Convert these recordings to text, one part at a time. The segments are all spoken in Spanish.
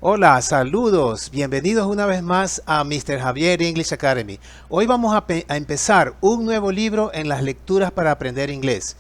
Hola, saludos, bienvenidos una vez más a Mr. Javier English Academy. Hoy vamos a empezar un nuevo libro en las lecturas para aprender inglés.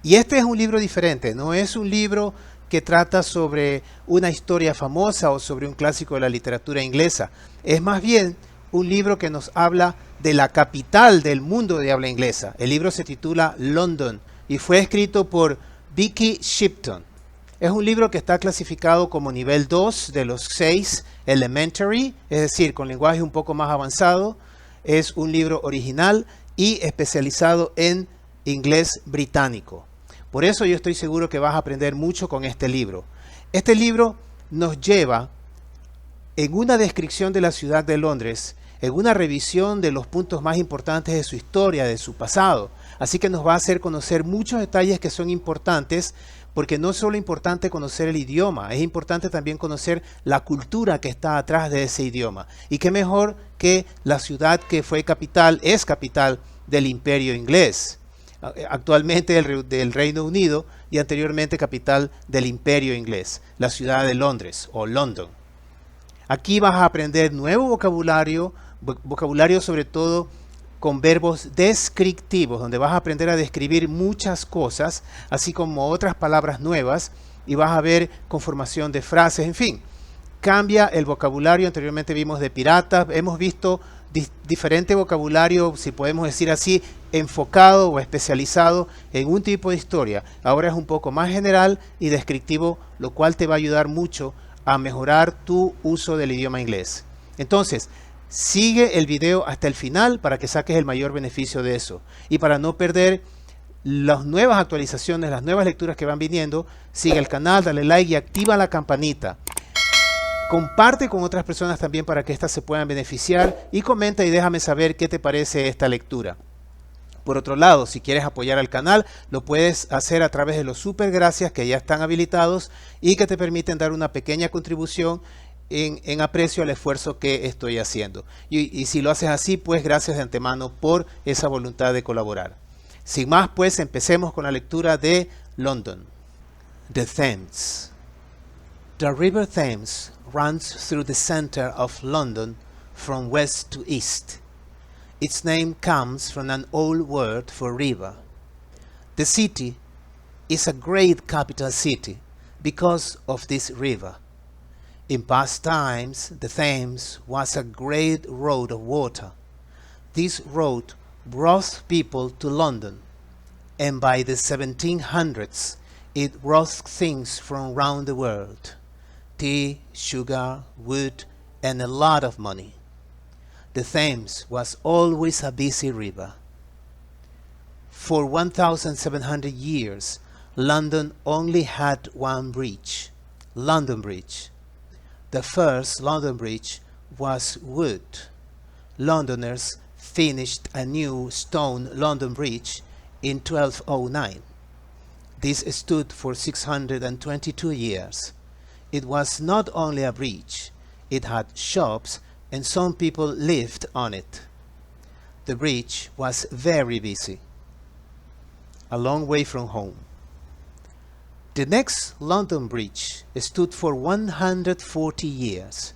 Y este es un libro diferente, no es un libro que trata sobre una historia famosa o sobre un clásico de la literatura inglesa. Es más bien un libro que nos habla de la capital del mundo de habla inglesa. El libro se titula London y fue escrito por Vicky Shipton. Es un libro que está clasificado como nivel 2 de los 6 elementary, es decir, con lenguaje un poco más avanzado. Es un libro original y especializado en inglés británico. Por eso yo estoy seguro que vas a aprender mucho con este libro. Este libro nos lleva en una descripción de la ciudad de Londres, en una revisión de los puntos más importantes de su historia, de su pasado. Así que nos va a hacer conocer muchos detalles que son importantes, porque no es solo importante conocer el idioma, es importante también conocer la cultura que está atrás de ese idioma. Y qué mejor que la ciudad que fue capital, es capital del Imperio Inglés, actualmente del Reino Unido y anteriormente capital del Imperio Inglés, la ciudad de Londres o London. Aquí vas a aprender nuevo vocabulario sobre todo con verbos descriptivos, donde vas a aprender a describir muchas cosas, así como otras palabras nuevas, y vas a ver conformación de frases, en fin. Cambia el vocabulario, anteriormente vimos de piratas, hemos visto diferente vocabulario, si podemos decir así, enfocado o especializado en un tipo de historia. Ahora es un poco más general y descriptivo, lo cual te va a ayudar mucho a mejorar tu uso del idioma inglés. Entonces, sigue el video hasta el final para que saques el mayor beneficio de eso. Y para no perder las nuevas actualizaciones, las nuevas lecturas que van viniendo, sigue el canal, dale like y activa la campanita. Comparte con otras personas también para que éstas se puedan beneficiar y comenta y déjame saber qué te parece esta lectura. Por otro lado, si quieres apoyar al canal, lo puedes hacer a través de los super gracias que ya están habilitados y que te permiten dar una pequeña contribución en aprecio al esfuerzo que estoy haciendo. Y si lo haces así, pues gracias de antemano por esa voluntad de colaborar. Sin más, pues empecemos con la lectura de London. The Thames. The River Thames runs through the center of London from west to east. Its name comes from an old word for river. The city is a great capital city because of this river. In past times, the Thames was a great road of water. This road brought people to London, and by the 1700s, it brought things from around the world: tea, sugar, wood, and a lot of money. The Thames was always a busy river. For 1,700 years, London only had one bridge, London Bridge. The first London Bridge was wood. Londoners finished a new stone London Bridge in 1209. This stood for 622 years. It was not only a bridge, it had shops and some people lived on it. The bridge was very busy, a long way from home. The next London Bridge stood for 140 years.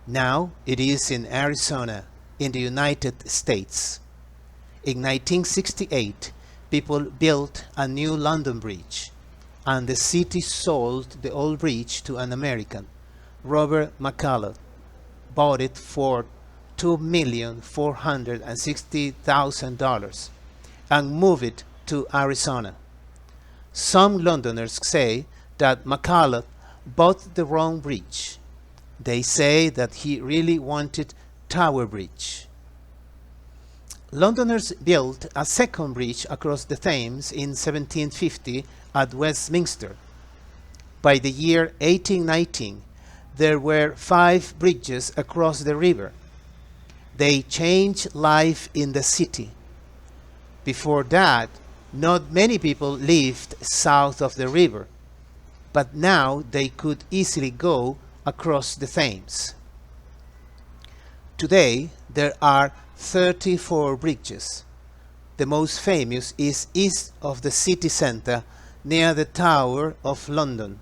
Now it is in Arizona, in the United States. In 1968, people built a new London Bridge, and the city sold the old bridge to an American, Robert McCulloch, bought it for $2,460,000 and moved it to Arizona. Some Londoners say that McCulloch bought the wrong bridge. They say that he really wanted Tower Bridge. Londoners built a second bridge across the Thames in 1750 at Westminster. By the year 1819, there were 5 bridges across the river. They changed life in the city. Before that, not many people lived south of the river, but now they could easily go across the Thames. Today, there are 34 bridges. The most famous is east of the city center, near the Tower of London.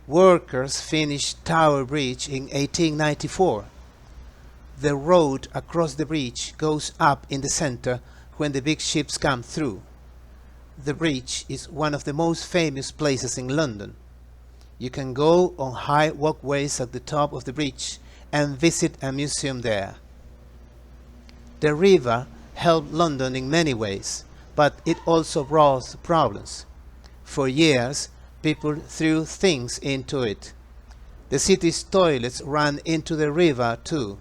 Workers finished Tower Bridge in 1894. The road across the bridge goes up in the center when the big ships come through. The bridge is one of the most famous places in London. You can go on high walkways at the top of the bridge and visit a museum there. The river helped London in many ways, but it also brought problems. For years, people threw things into it. The city's toilets ran into the river too.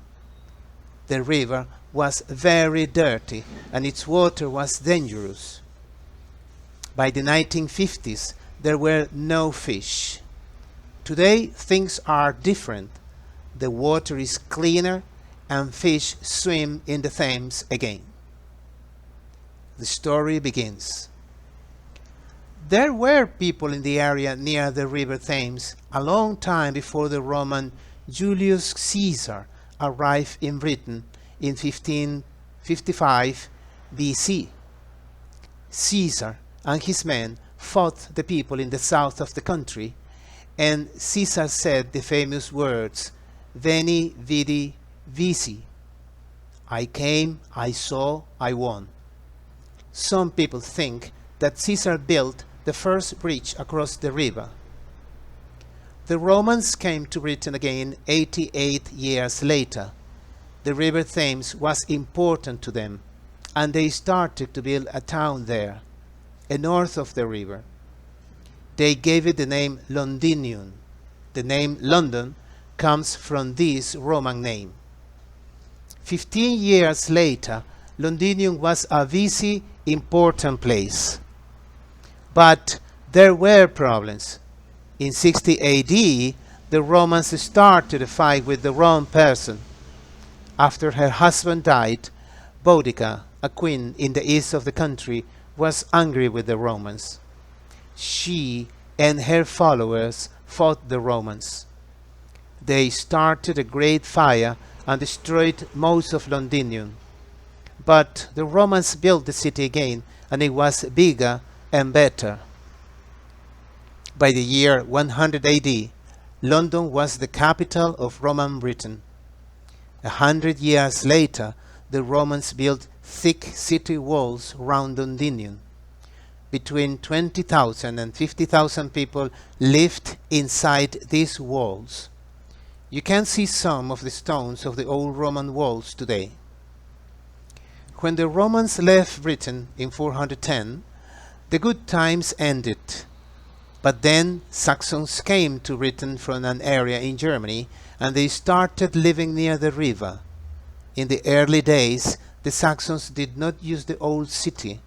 The river was very dirty and its water was dangerous. By the 1950s, there were no fish. Today, things are different. The water is cleaner and fish swim in the Thames again. The story begins. There were people in the area near the River Thames a long time before the Roman Julius Caesar arrived in Britain in 1555 BC. Caesar and his men fought the people in the south of the country, and Caesar said the famous words, Veni, vidi, vici. I came, I saw, I won. Some people think that Caesar built the first bridge across the river. The Romans came to Britain again 88 years later. The River Thames was important to them, and they started to build a town there, north of the river. They gave it the name Londinium. The name London comes from this Roman name. 15 years later, Londinium was a busy, important place. But there were problems. In 60 AD, the Romans started a fight with the wrong person. After her husband died, Boudica, a queen in the east of the country, was angry with the Romans. She and her followers fought the Romans. They started a great fire and destroyed most of Londinium. But the Romans built the city again, and it was bigger and better. By the year 100 AD, London was the capital of Roman Britain. 100 years later, the Romans built thick city walls around Londinium. Between 20,000 and 50,000 people lived inside these walls. You can see some of the stones of the old Roman walls today. When the Romans left Britain in 410, the good times ended. But then Saxons came to Britain from an area in Germany, and they started living near the river. In the early days, the Saxons did not use the old city,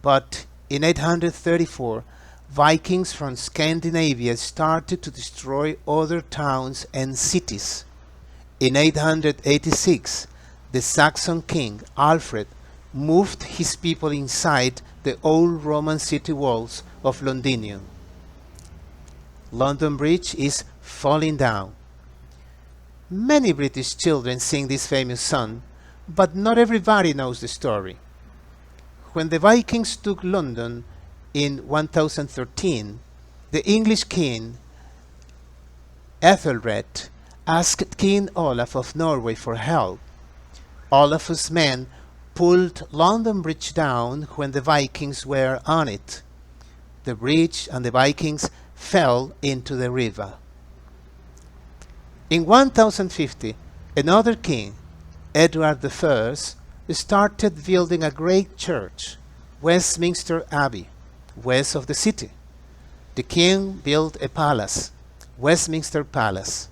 but in 834, Vikings from Scandinavia started to destroy other towns and cities. In 886, the Saxon king Alfred moved his people inside the old Roman city walls of Londinium. London Bridge is falling down. Many British children sing this famous song, but not everybody knows the story. When the Vikings took London in 1013, the English king Ethelred asked King Olaf of Norway for help. Olaf's men pulled London Bridge down when the Vikings were on it. The bridge and the Vikings fell into the river. In 1050, another king, Edward I, started building a great church, Westminster Abbey, west of the city. The king built a palace, Westminster Palace,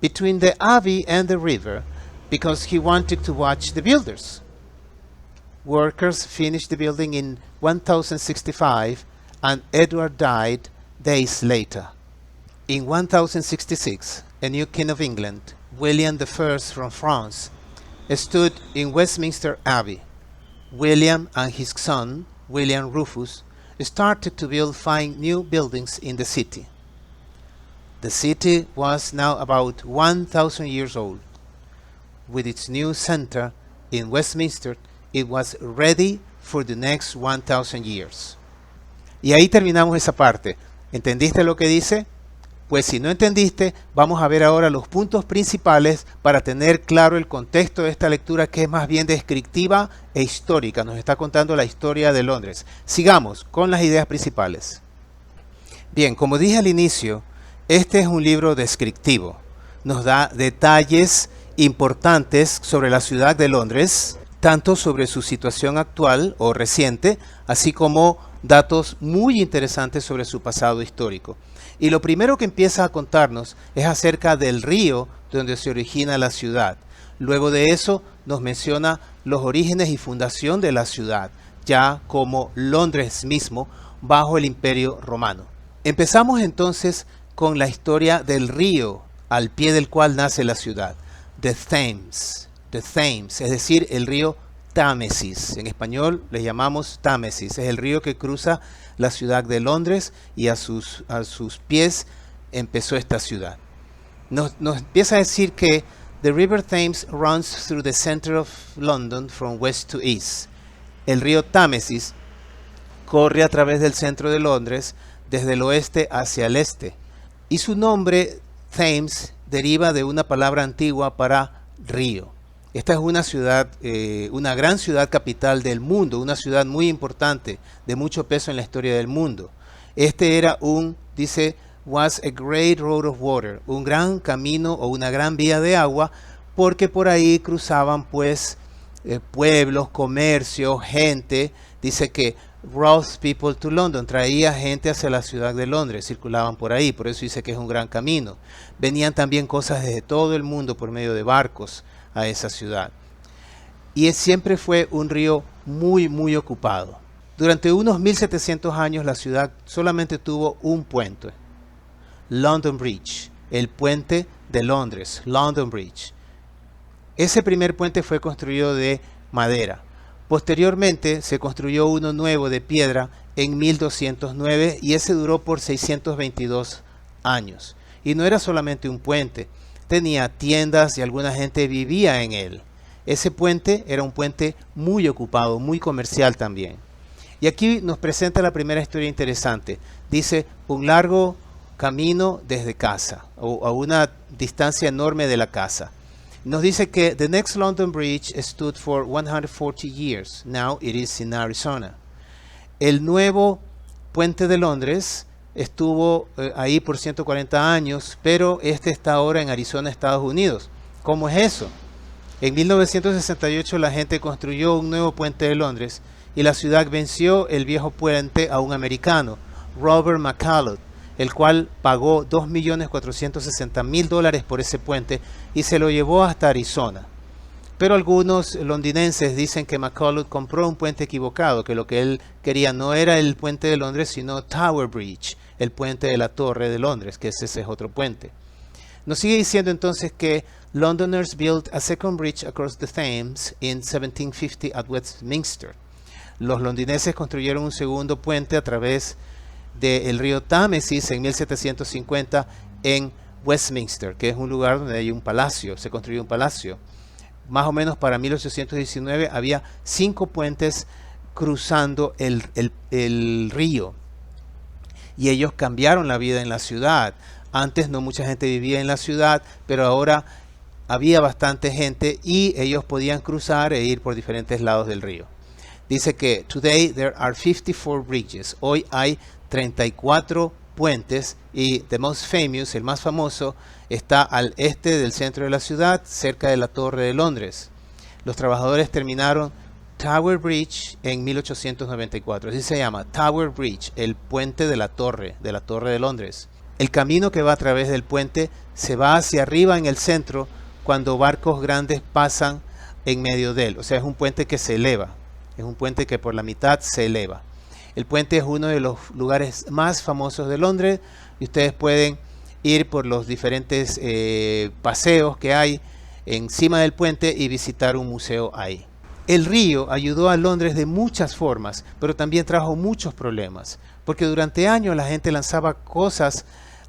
between the abbey and the river because he wanted to watch the builders. Workers finished the building in 1065 and Edward died days later. In 1066, a new king of England, William I from France, stood in Westminster Abbey. William and his son, William Rufus, started to build 5 new buildings in the city. The city was now about 1,000 years old. With its new center in Westminster, it was ready for the next 1,000 years. Y ahí terminamos esa parte. ¿Entendiste lo que dice? Pues si no entendiste, vamos a ver ahora los puntos principales para tener claro el contexto de esta lectura, que es más bien descriptiva e histórica. Nos está contando la historia de Londres. Sigamos con las ideas principales. Bien, como dije al inicio, este es un libro descriptivo. Nos da detalles importantes sobre la ciudad de Londres, tanto sobre su situación actual o reciente, así como datos muy interesantes sobre su pasado histórico. Y lo primero que empieza a contarnos es acerca del río donde se origina la ciudad. Luego de eso nos menciona los orígenes y fundación de la ciudad, ya como Londres mismo, bajo el Imperio Romano. Empezamos entonces con la historia del río al pie del cual nace la ciudad, the Thames, es decir, el río Támesis. En español le llamamos Támesis, es el río que cruza la ciudad de Londres y a sus pies empezó esta ciudad. Nos empieza a decir que the river Thames runs through the center of London from west to east. El río Támesis corre a través del centro de Londres desde el oeste hacia el este. Y su nombre, Thames, deriva de una palabra antigua para río. Esta es una ciudad, una gran ciudad capital del mundo, una ciudad muy importante, de mucho peso en la historia del mundo. Este era dice, was a great road of water, un gran camino o una gran vía de agua, porque por ahí cruzaban pues pueblos, comercios, gente. Dice que brought people to London, traía gente hacia la ciudad de Londres, circulaban por ahí, por eso dice que es un gran camino. Venían también cosas desde todo el mundo por medio de barcos a esa ciudad. Y siempre fue un río muy, muy ocupado. Durante unos 1700 años la ciudad solamente tuvo un puente, London Bridge, el puente de Londres, London Bridge. Ese primer puente fue construido de madera. Posteriormente se construyó uno nuevo de piedra en 1209 y ese duró por 622 años. Y no era solamente un puente, tenía tiendas y alguna gente vivía en él. Ese puente era un puente muy ocupado, muy comercial también. Y aquí nos presenta la primera historia interesante. Dice, un largo camino desde casa, o a una distancia enorme de la casa. Nos dice que the next London Bridge stood for 140 years. Now it is in Arizona. El nuevo puente de Londres estuvo ahí por 140 años, pero este está ahora en Arizona, Estados Unidos. ¿Cómo es eso? En 1968 la gente construyó un nuevo puente de Londres y la ciudad venció el viejo puente a un americano, Robert McCulloch, el cual pagó $2.460.000 por ese puente y se lo llevó hasta Arizona. Pero algunos londinenses dicen que McCulloch compró un puente equivocado, que lo que él quería no era el puente de Londres, sino Tower Bridge, el puente de la Torre de Londres, que ese es otro puente. Nos sigue diciendo entonces que Londoners built a second bridge across the Thames in 1750 at Westminster. Los londinenses construyeron un segundo puente a través del río Támesis en 1750 en Westminster, que es un lugar donde hay un palacio, se construyó un palacio. Más o menos para 1819 había 5 puentes cruzando el río y ellos cambiaron la vida en la ciudad. Antes no mucha gente vivía en la ciudad, pero ahora había bastante gente y ellos podían cruzar e ir por diferentes lados del río. Dice que today there are 54 bridges. Hoy hay 34 puentes y the most famous, el más famoso, está al este del centro de la ciudad, cerca de la Torre de Londres. Los trabajadores terminaron Tower Bridge en 1894. Así se llama, Tower Bridge, el puente de la Torre de Londres. El camino que va a través del puente se va hacia arriba en el centro cuando barcos grandes pasan en medio de él. O sea, es un puente que se eleva. Es un puente que por la mitad se eleva. El puente es uno de los lugares más famosos de Londres y ustedes pueden ir por los diferentes paseos que hay encima del puente y visitar un museo ahí. El río ayudó a Londres de muchas formas, pero también trajo muchos problemas, porque durante años la gente lanzaba cosas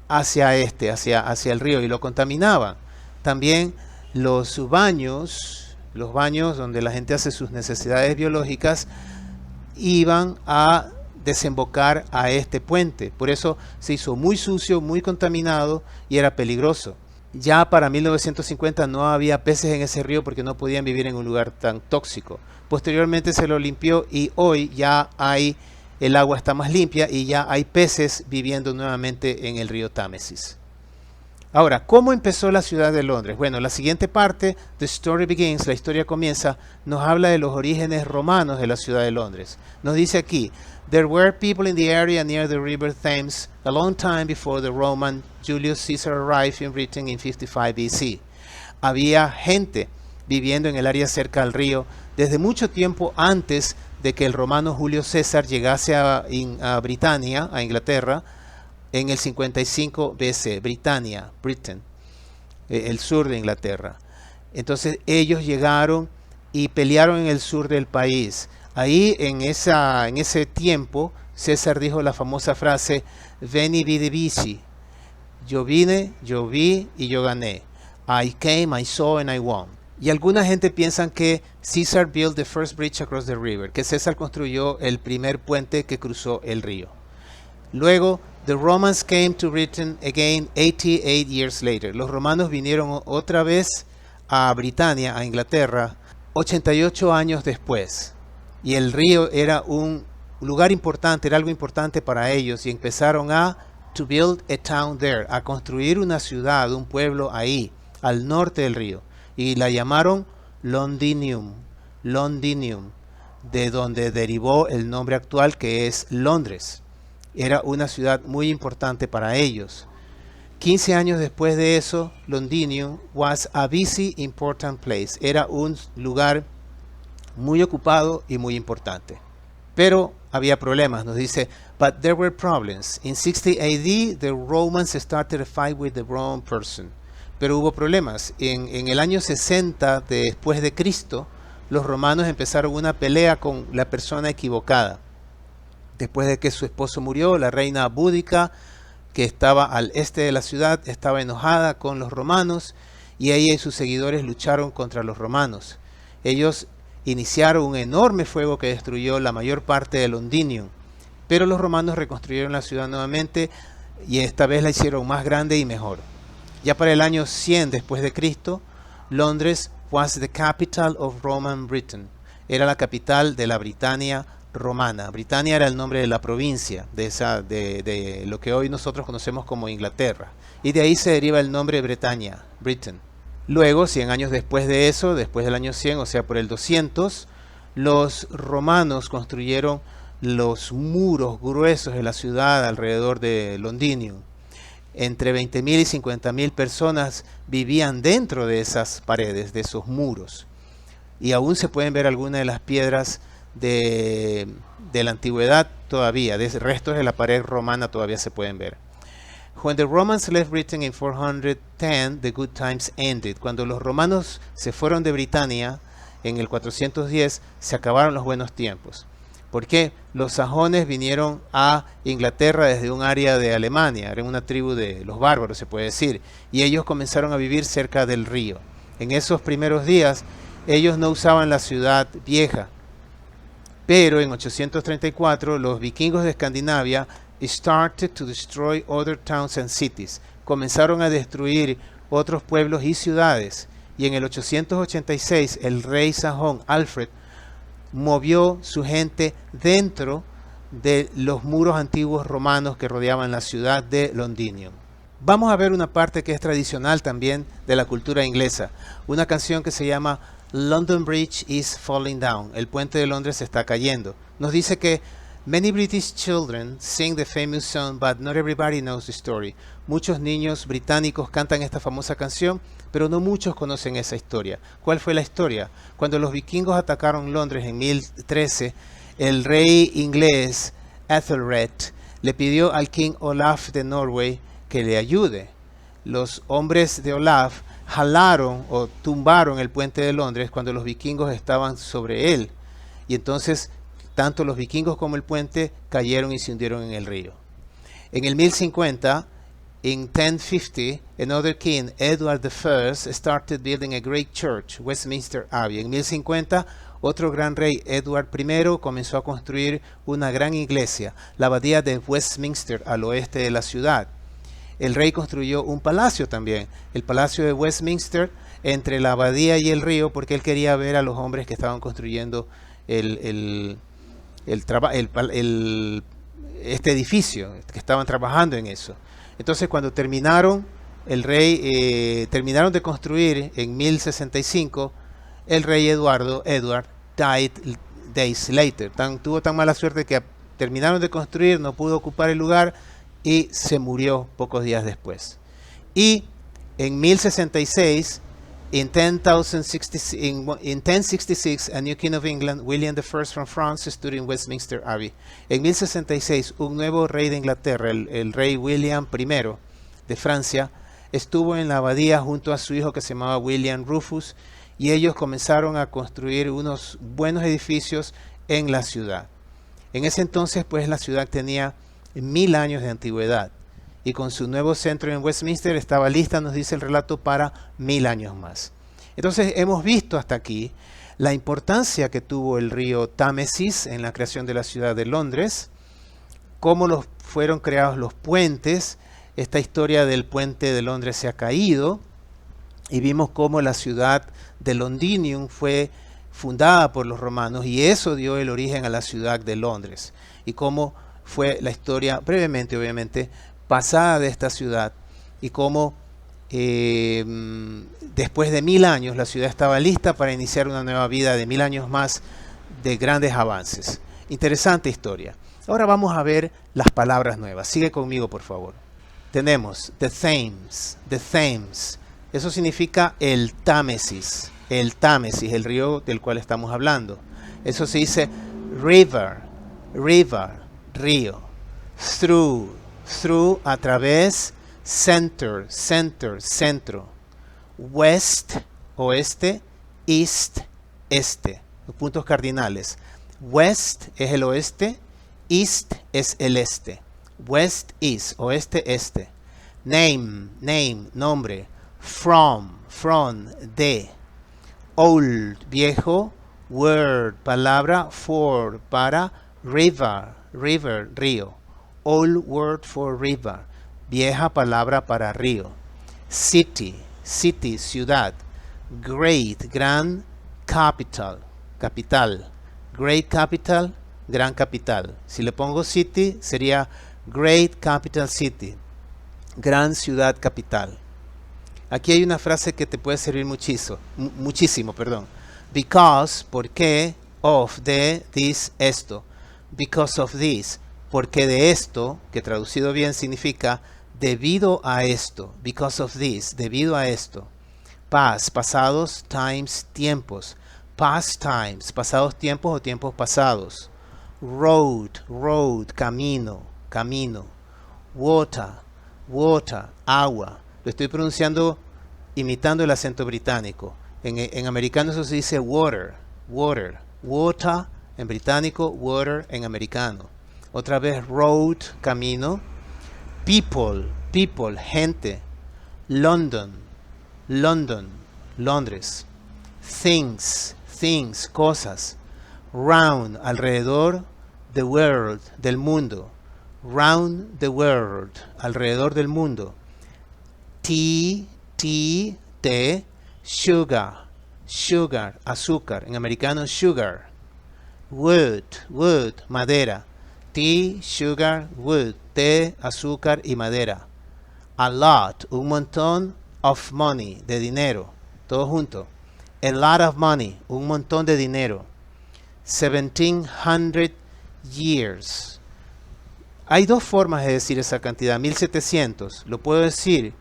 hacia el río y lo contaminaba. También los baños donde la gente hace sus necesidades biológicas, iban a desembocar a este puente. Por eso se hizo muy sucio, muy contaminado y era peligroso. Ya para 1950 no había peces en ese río porque no podían vivir en un lugar tan tóxico. Posteriormente se lo limpió y hoy ya el agua está más limpia y ya hay peces viviendo nuevamente en el río Támesis. Ahora, ¿cómo empezó la ciudad de Londres? Bueno, la siguiente parte, The Story Begins, la historia comienza, nos habla de los orígenes romanos de la ciudad de Londres. Nos dice aquí, There were people in the area near the river Thames a long time before the Roman Julius Caesar arrived in Britain in 55 BC. Había gente viviendo en el área cerca al río desde mucho tiempo antes de que el romano Julio César llegase a Britania, a Inglaterra, en el 55 BC, Britain, el sur de Inglaterra. Entonces ellos llegaron y pelearon en el sur del país. Ahí en ese tiempo César dijo la famosa frase Veni vidi vici. Yo vine, yo vi y yo gané. I came, I saw and I won. Y alguna gente piensa que Caesar built the first bridge across the river, que César construyó el primer puente que cruzó el río. Luego, the Romans came to Britain again 88 years later. Los romanos vinieron otra vez a Britania, a Inglaterra, 88 años después. Y el río era un lugar importante, era algo importante para ellos. Y empezaron to build a town there, a construir una ciudad, un pueblo ahí, al norte del río. Y la llamaron Londinium, de donde derivó el nombre actual que es Londres. Era una ciudad muy importante para ellos. 15 años después de eso, Londinium was a busy, important place. Era un lugar muy ocupado y muy importante. Pero había problemas. Nos dice, but there were problems. In 60 AD, the Romans started a fight with the wrong person. Pero hubo problemas. En el año 60 después de Cristo, los romanos empezaron una pelea con la persona equivocada. Después de que su esposo murió, la reina Búdica, que estaba al este de la ciudad, estaba enojada con los romanos y ella y sus seguidores lucharon contra los romanos. Ellos iniciaron un enorme fuego que destruyó la mayor parte de Londinium, pero los romanos reconstruyeron la ciudad nuevamente y esta vez la hicieron más grande y mejor. Ya para el año 100 después de Cristo, Londres was the capital of Roman Britain. Era la capital de la Britania romana. Britania era el nombre de la provincia de lo que hoy nosotros conocemos como Inglaterra. Y de ahí se deriva el nombre Bretaña, Britain. Luego, 100 años después de eso, después del año 100, o sea por el 200, los romanos construyeron los muros gruesos de la ciudad alrededor de Londinium. Entre 20.000 y 50.000 personas vivían dentro de esas paredes, de esos muros. Y aún se pueden ver algunas de las piedras de la antigüedad todavía, de restos de la pared romana todavía se pueden ver. When the Romans left Britain in 410, the good times ended. Cuando los romanos se fueron de Britania en el 410, se acabaron los buenos tiempos. ¿Por qué? Los sajones vinieron a Inglaterra desde un área de Alemania, era una tribu de los bárbaros, se puede decir, y ellos comenzaron a vivir cerca del río. En esos primeros días, ellos no usaban la ciudad vieja, pero en 834 los vikingos de Escandinavia started to destroy other towns and cities. Comenzaron a destruir otros pueblos y ciudades, y en el 886 el rey sajón Alfred movió su gente dentro de los muros antiguos romanos que rodeaban la ciudad de Londinium. Vamos a ver una parte que es tradicional también de la cultura inglesa, una canción que se llama London Bridge is Falling Down, el puente de Londres se está cayendo. Nos dice que many British children sing the famous song, but not everybody knows the story. Muchos niños británicos cantan esta famosa canción, pero no muchos conocen esa historia. ¿Cuál fue la historia? Cuando los vikingos atacaron Londres en 1013, el rey inglés Ethelred le pidió al king Olaf de Norway que le ayude. Los hombres de Olaf jalaron o tumbaron el puente de Londres cuando los vikingos estaban sobre él. Y entonces tanto los vikingos como el puente cayeron y se hundieron en el río. En el 1050, in 1050, another king, Edward I, started building a great church, Westminster Abbey. En 1050, otro gran rey, Edward I, comenzó a construir una gran iglesia, la abadía de Westminster, al oeste de la ciudad. El rey construyó un palacio también, el palacio de Westminster, entre la abadía y el río, porque él quería ver a los hombres que estaban construyendo este edificio, que estaban trabajando en eso. Entonces, cuando terminaron terminaron de construir en 1065, el rey Edward died days later. Tuvo tan mala suerte que terminaron de construir, no pudo ocupar el lugar y se murió pocos días después. Y en 1066, in 1066, a new king of England, William I from France, stood in Westminster Abbey. En 1066, un nuevo rey de Inglaterra, el rey William I de Francia, estuvo en la abadía junto a su hijo que se llamaba William Rufus, y ellos comenzaron a construir unos buenos edificios en la ciudad. En ese entonces, pues, la ciudad tenía 1000 años de antigüedad, y con su nuevo centro en Westminster estaba lista, nos dice el relato, para 1000 años más. Entonces hemos visto hasta aquí la importancia que tuvo el río Támesis en la creación de la ciudad de Londres, cómo fueron creados los puentes. Esta historia del puente de Londres se ha caído, y vimos cómo la ciudad de Londinium fue fundada por los romanos, y eso dio el origen a la ciudad de Londres, y cómo fue la historia, brevemente obviamente, pasada de esta ciudad, y cómo después de 1000 años la ciudad estaba lista para iniciar una nueva vida de 1000 años más de grandes avances. Interesante historia. Ahora vamos a ver las palabras nuevas. Sigue conmigo, por favor. Tenemos the Thames, eso significa el Támesis, el río del cual estamos hablando. Eso se dice river, río. Through, a través. Center, centro. West, oeste. East, este. Los puntos cardinales. West es el oeste, east es el este. West, east, oeste, este. Name, nombre. From, de. Old, viejo. Word, palabra. For, para. River, río. Old word for river. Vieja palabra para río. City, ciudad. Great, gran. Capital. Great capital, gran capital. Si le pongo city, sería Great Capital City, gran ciudad capital. Aquí hay una frase que te puede servir muchísimo. Because, porque, of, de, this, esto. Because of this, porque de esto, que traducido bien significa debido a esto. Because of this, debido a esto. Past, pasados, times, tiempos. Past times, pasados tiempos o tiempos pasados. Road, camino. Water, agua. Lo estoy pronunciando imitando el acento británico. En americano eso se dice water. Water en británico, water en americano. Otra vez road, camino. People, gente. London, Londres. Things, cosas. Round, alrededor. The world, del mundo. Round the world, alrededor del mundo. Té, sugar, azúcar. En americano, sugar. Wood, madera. Tea, sugar, wood. Té, azúcar y madera. A lot, un montón. Of money, de dinero. Todo junto. A lot of money, un montón de dinero. 1700 years. Hay dos formas de decir esa cantidad. 1700. Lo puedo decir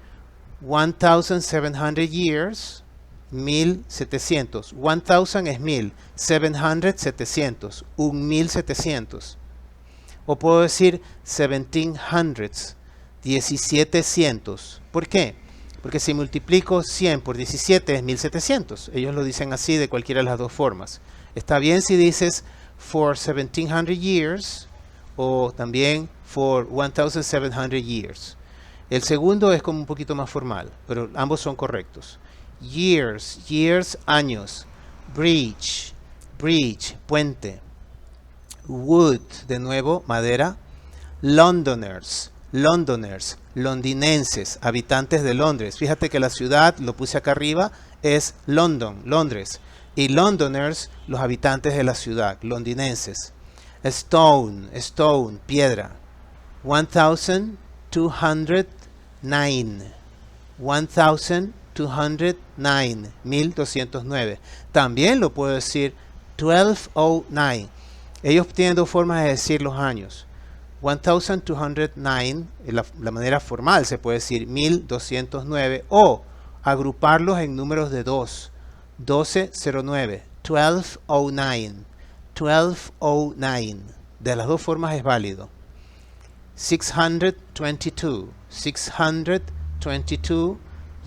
1700 years. 1700. 1000 es 1000. 700, 700. 1700. O puedo decir 1700. 1700. ¿Por qué? Porque si multiplico 100 por 17 es 1700. Ellos lo dicen así de cualquiera de las dos formas. Está bien si dices for 1700 years o también for 1700 years. El segundo es como un poquito más formal, pero ambos son correctos. Years, años. Bridge, bridge, puente. Wood, de nuevo, madera. Londoners, londinenses, habitantes de Londres. Fíjate que la ciudad, lo puse acá arriba, es London, Londres. Y Londoners, los habitantes de la ciudad, londinenses. Stone, piedra. 1209. 1209. 1209. También lo puedo decir 1209. Ellos tienen dos formas de decir los años. 1209, la manera formal se puede decir 1209, o agruparlos en números de 2. 1209, 1209, 1209. De las dos formas es válido. 622, 622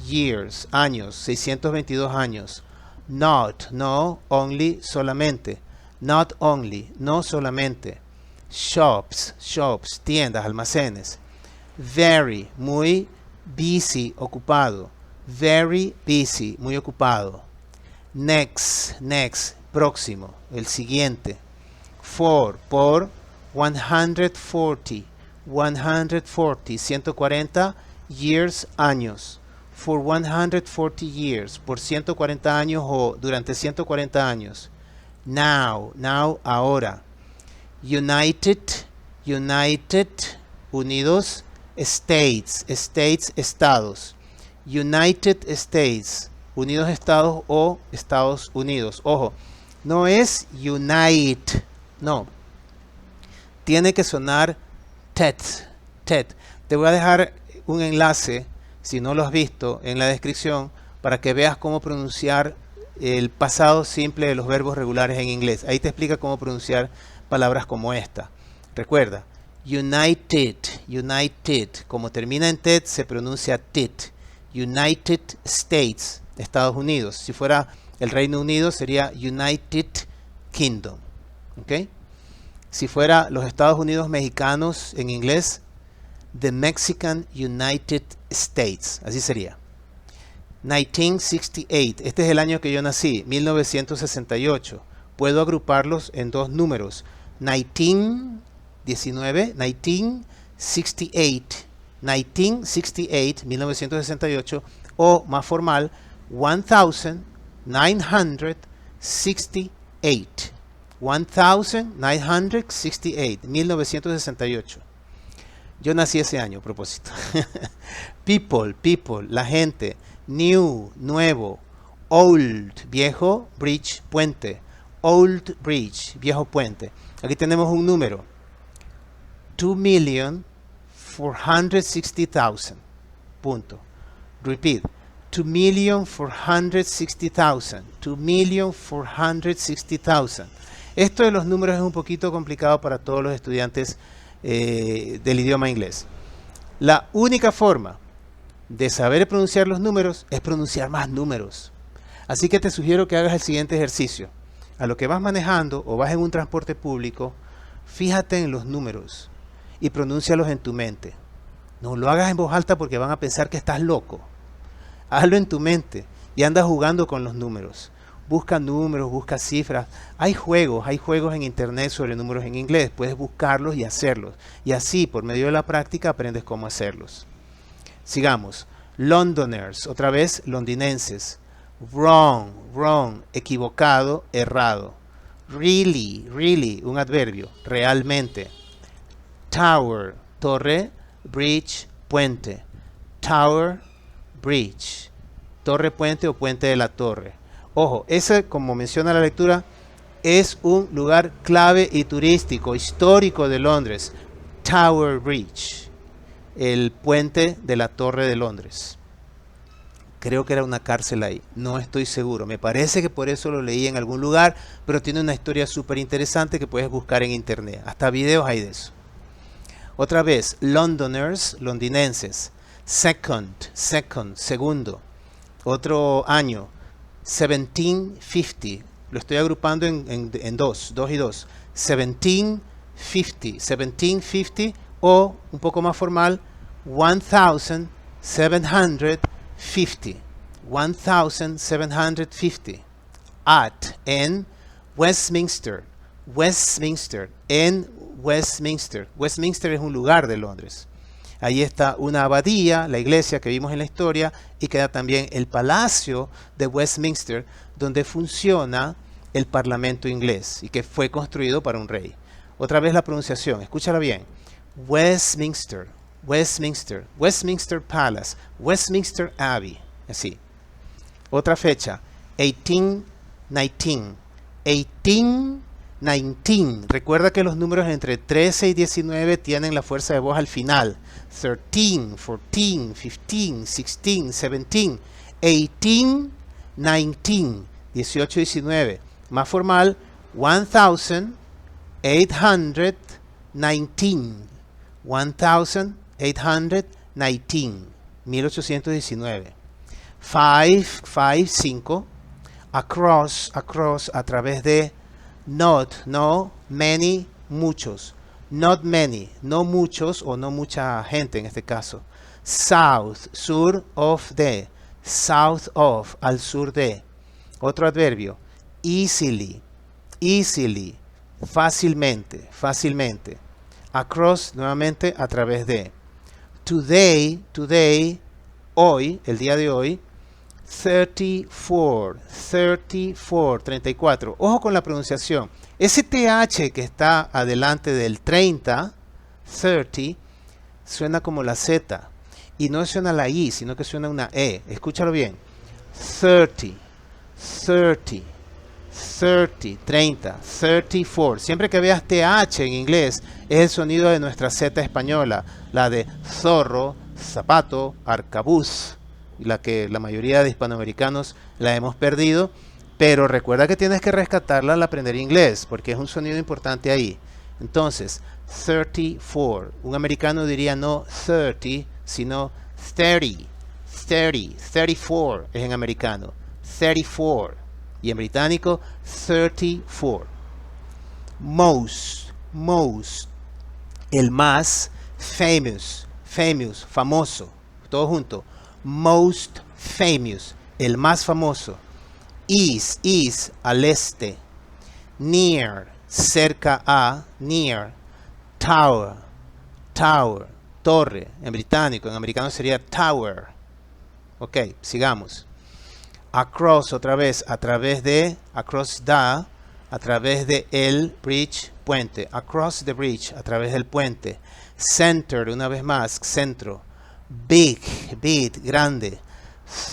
years, años, 622 años. Not, no, only, solamente. Not only, no solamente. Shops, tiendas, almacenes. Very, muy, busy, ocupado. Very busy, muy ocupado. Next, próximo, el siguiente. For, por. 140, 140 years, años. For 140 years, por 140 años o durante 140 años. Now, ahora. United, unidos. States, estados. United States, unidos estados o Estados Unidos. Ojo, no es unite, no. Tiene que sonar tet. Te voy a dejar un enlace, si no lo has visto, en la descripción, para que veas cómo pronunciar el pasado simple de los verbos regulares en inglés. Ahí te explica cómo pronunciar palabras como esta. Recuerda, united. Como termina en tet, se pronuncia tit. United States, Estados Unidos. Si fuera el Reino Unido, sería United Kingdom. ¿Ok? Si fuera los Estados Unidos mexicanos en inglés, the Mexican United States. Así sería. 1968. Este es el año que yo nací, 1968. Puedo agruparlos en dos números. 1968. 1968, o más formal, 1968. 1968. Yo nací ese año, a propósito. People, la gente. New, nuevo. Old, viejo. Bridge, puente. Old bridge, viejo puente. Aquí tenemos un número. 2,460,000. Punto. Repeat. 2,460,000. 2,460,000. Esto de los números es un poquito complicado para todos los estudiantes del idioma inglés. La única forma de saber pronunciar los números es pronunciar más números. Así que te sugiero que hagas el siguiente ejercicio. A lo que vas manejando o vas en un transporte público, fíjate en los números y pronúncialos en tu mente. No lo hagas en voz alta porque van a pensar que estás loco. Hazlo en tu mente y anda jugando con los números. Busca números, busca cifras. Hay juegos en internet sobre números en inglés. Puedes buscarlos y hacerlos. Y así, por medio de la práctica, aprendes cómo hacerlos. Sigamos. Londoners, otra vez, londinenses. Wrong, equivocado, errado. Really, un adverbio, realmente. Tower, torre. Bridge, puente. Tower, bridge. Torre, puente o puente de la torre. Ojo, ese, como menciona la lectura, es un lugar clave y turístico, histórico de Londres. Tower Bridge, el puente de la Torre de Londres. Creo que era una cárcel ahí, no estoy seguro. Me parece que por eso lo leí en algún lugar, pero tiene una historia súper interesante que puedes buscar en internet. Hasta videos hay de eso. Otra vez, Londoners, londinenses. Second, segundo. Otro año. 1750, lo estoy agrupando en dos y dos. 1750, o un poco más formal, 1750. 1750. At, en, Westminster, Westminster, en Westminster. Westminster es un lugar de Londres. Ahí está una abadía, la iglesia que vimos en la historia, y queda también el palacio de Westminster, donde funciona el parlamento inglés y que fue construido para un rey. Otra vez la pronunciación, escúchala bien. Westminster, Westminster, Westminster Palace, Westminster Abbey, así. Otra fecha, 1819, 1819. Recuerda que los números entre 13 y 19 tienen la fuerza de voz al final. 13, 14, 15, 16, 17, 18, 19, 18, 19. Más formal, 1819, 1819, 1819. 5, across, across, a través de, not, no, many, muchos. Not many, no muchos o no mucha gente en este caso. South, sur of de, south of, al sur de. Otro adverbio, easily, easily, fácilmente, fácilmente. Across, nuevamente, a través de. Today, today, hoy, el día de hoy. 34, 34, 34. Ojo con la pronunciación. Ese TH que está adelante del 30, 30, suena como la Z. Y no suena la I, sino que suena una E. Escúchalo bien. 30, 30, 30, 30, 34. Siempre que veas TH en inglés, es el sonido de nuestra Z española. La de zorro, zapato, arcabuz. La que la mayoría de hispanoamericanos la hemos perdido, pero recuerda que tienes que rescatarla al aprender inglés, porque es un sonido importante ahí. Entonces, 34. Un americano diría no 30, sino 30, 30, 34 es en americano. 34. Y en británico, 34. Most, most. El más, famous, famous, famoso. Todo junto. Most famous, el más famoso. Is, al este. Near, cerca a, near. Tower, tower, torre, en británico, en americano sería tower. Ok, sigamos. Across, otra vez, a través de, across the, a través de el bridge, puente. Across the bridge, a través del puente. Center, una vez más, centro. Big, big, grande.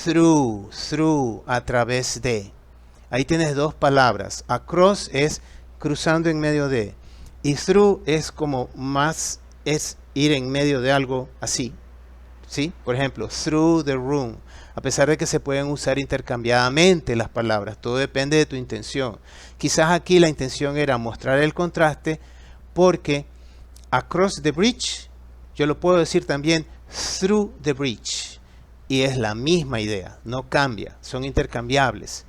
Through, through, a través de. Ahí tienes dos palabras. Across es cruzando en medio de. Y through es como más, es ir en medio de algo así. ¿Sí? Por ejemplo, through the room. A pesar de que se pueden usar intercambiadamente las palabras. Todo depende de tu intención. Quizás aquí la intención era mostrar el contraste porque across the bridge, yo lo puedo decir también through the bridge. Y es la misma idea, no cambia, son intercambiables.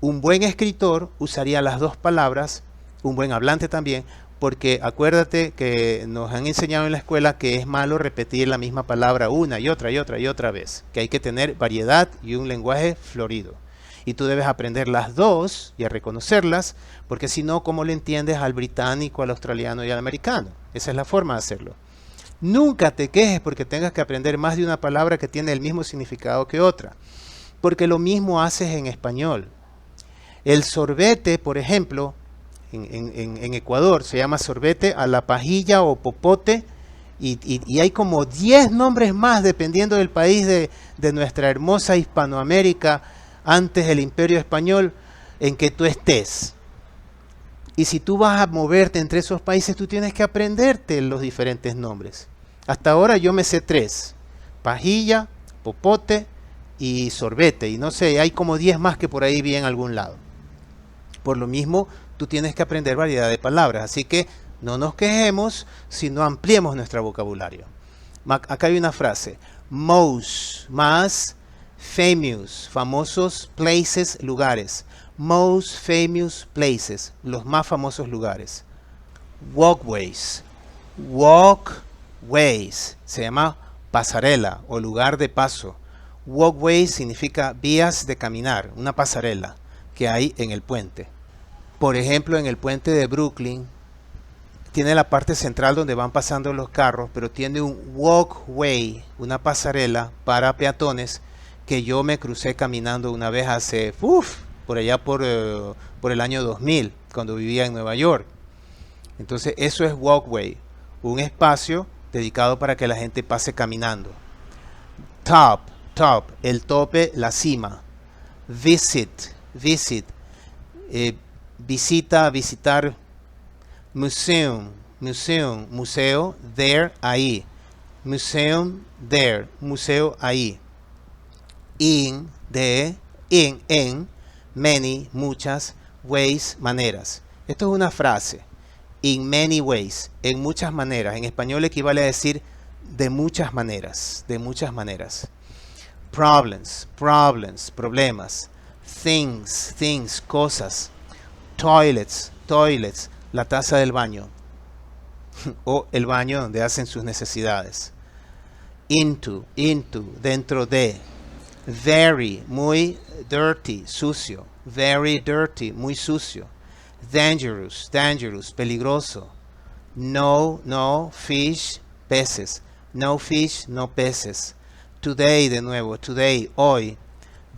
Un buen escritor usaría las dos palabras, un buen hablante también, porque acuérdate que nos han enseñado en la escuela que es malo repetir la misma palabra una y otra y otra y otra vez, que hay que tener variedad y un lenguaje florido. Y tú debes aprender las dos y a reconocerlas, porque si no, ¿cómo le entiendes al británico, al australiano y al americano? Esa es la forma de hacerlo. Nunca te quejes porque tengas que aprender más de una palabra que tiene el mismo significado que otra, porque lo mismo haces en español. El sorbete, por ejemplo, en Ecuador se llama sorbete a la pajilla o popote, y hay como 10 nombres más dependiendo del país de nuestra hermosa Hispanoamérica antes del Imperio Español en que tú estés. Y si tú vas a moverte entre esos países, tú tienes que aprenderte los diferentes nombres. Hasta ahora yo me sé 3. Pajilla, popote y sorbete. Y no sé, hay como 10 más que por ahí vi en algún lado. Por lo mismo, tú tienes que aprender variedad de palabras. Así que no nos quejemos si no ampliemos nuestro vocabulario. Acá hay una frase. Most, más, famous, famosos, places, lugares. Most famous places, los más famosos lugares. Walkways, walkways, se llama pasarela o lugar de paso. Walkways significa vías de caminar, una pasarela que hay en el puente. Por ejemplo, en el puente de Brooklyn, tiene la parte central donde van pasando los carros, pero tiene un walkway, una pasarela para peatones que yo me crucé caminando una vez hace, por allá por el año 2000, cuando vivía en Nueva York. Entonces eso es walkway, un espacio dedicado para que la gente pase caminando. Top, top, el tope, la cima. Visit, visit, visita, visitar. Museum, museum, museo, there, ahí. Museum, there, museo, ahí. In, de, en, many, muchas, ways, maneras. Esto es una frase. In many ways, en muchas maneras. En español equivale a decir de muchas maneras, de muchas maneras. Problems, problems, problemas. Things, things, cosas. Toilets, toilets, la taza del baño o el baño donde hacen sus necesidades. Into, dentro de. Very, muy dirty, sucio. Very dirty, muy sucio. Dangerous, dangerous, peligroso. No, no, fish, peces. No fish, no peces. Today, de nuevo, today, hoy.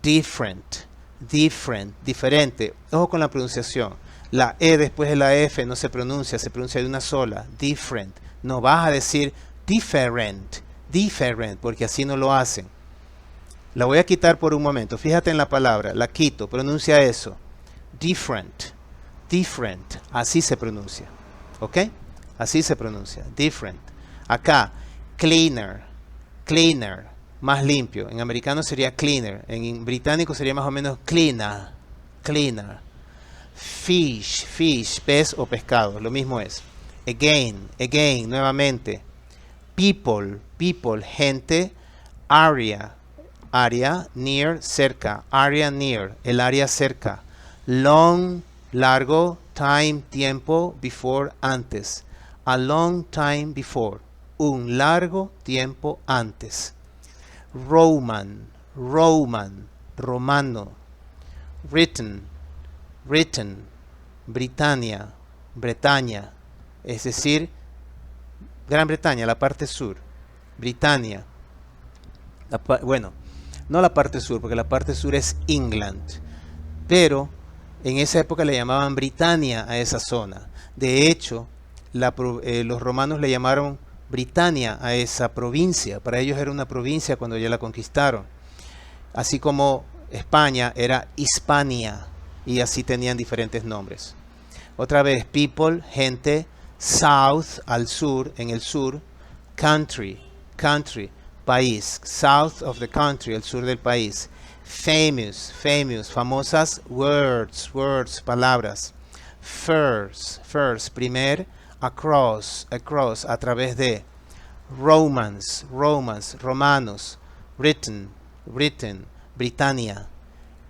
Different, different, diferente. Ojo con la pronunciación. La E después de la F no se pronuncia de una sola. Different. No vas a decir different, different, porque así no lo hacen. La voy a quitar por un momento. Fíjate en la palabra. La quito. Pronuncia eso. Different, different. Así se pronuncia. ¿Ok? Así se pronuncia. Different. Acá, cleaner, cleaner. Más limpio. En americano sería cleaner. En británico sería más o menos cleaner, cleaner. Fish, fish, pez o pescado, lo mismo es. Again, again, nuevamente. People, people, gente. Area, área. Near, cerca. Area near, el área cerca. Long, largo. Time, tiempo. Before, antes. A long time before, un largo tiempo antes. Roman, Roman, romano. Written, written, Britannia, Bretaña, es decir, Gran Bretaña, la parte sur, Britannia, bueno, no la parte sur, porque la parte sur es England, pero en esa época le llamaban Britannia a esa zona. De hecho, los romanos le llamaron Britannia a esa provincia. Para ellos era una provincia cuando ya la conquistaron. Así como España era Hispania. Y así tenían diferentes nombres. Otra vez, people, gente. South, al sur, en el sur. Country, country, país. South of the country, el sur del país. Famous, famous, famosas. Words, words, palabras. First, first, primer. Across, across, a través de. Romans, romans, romanos. Written, written, Britannia.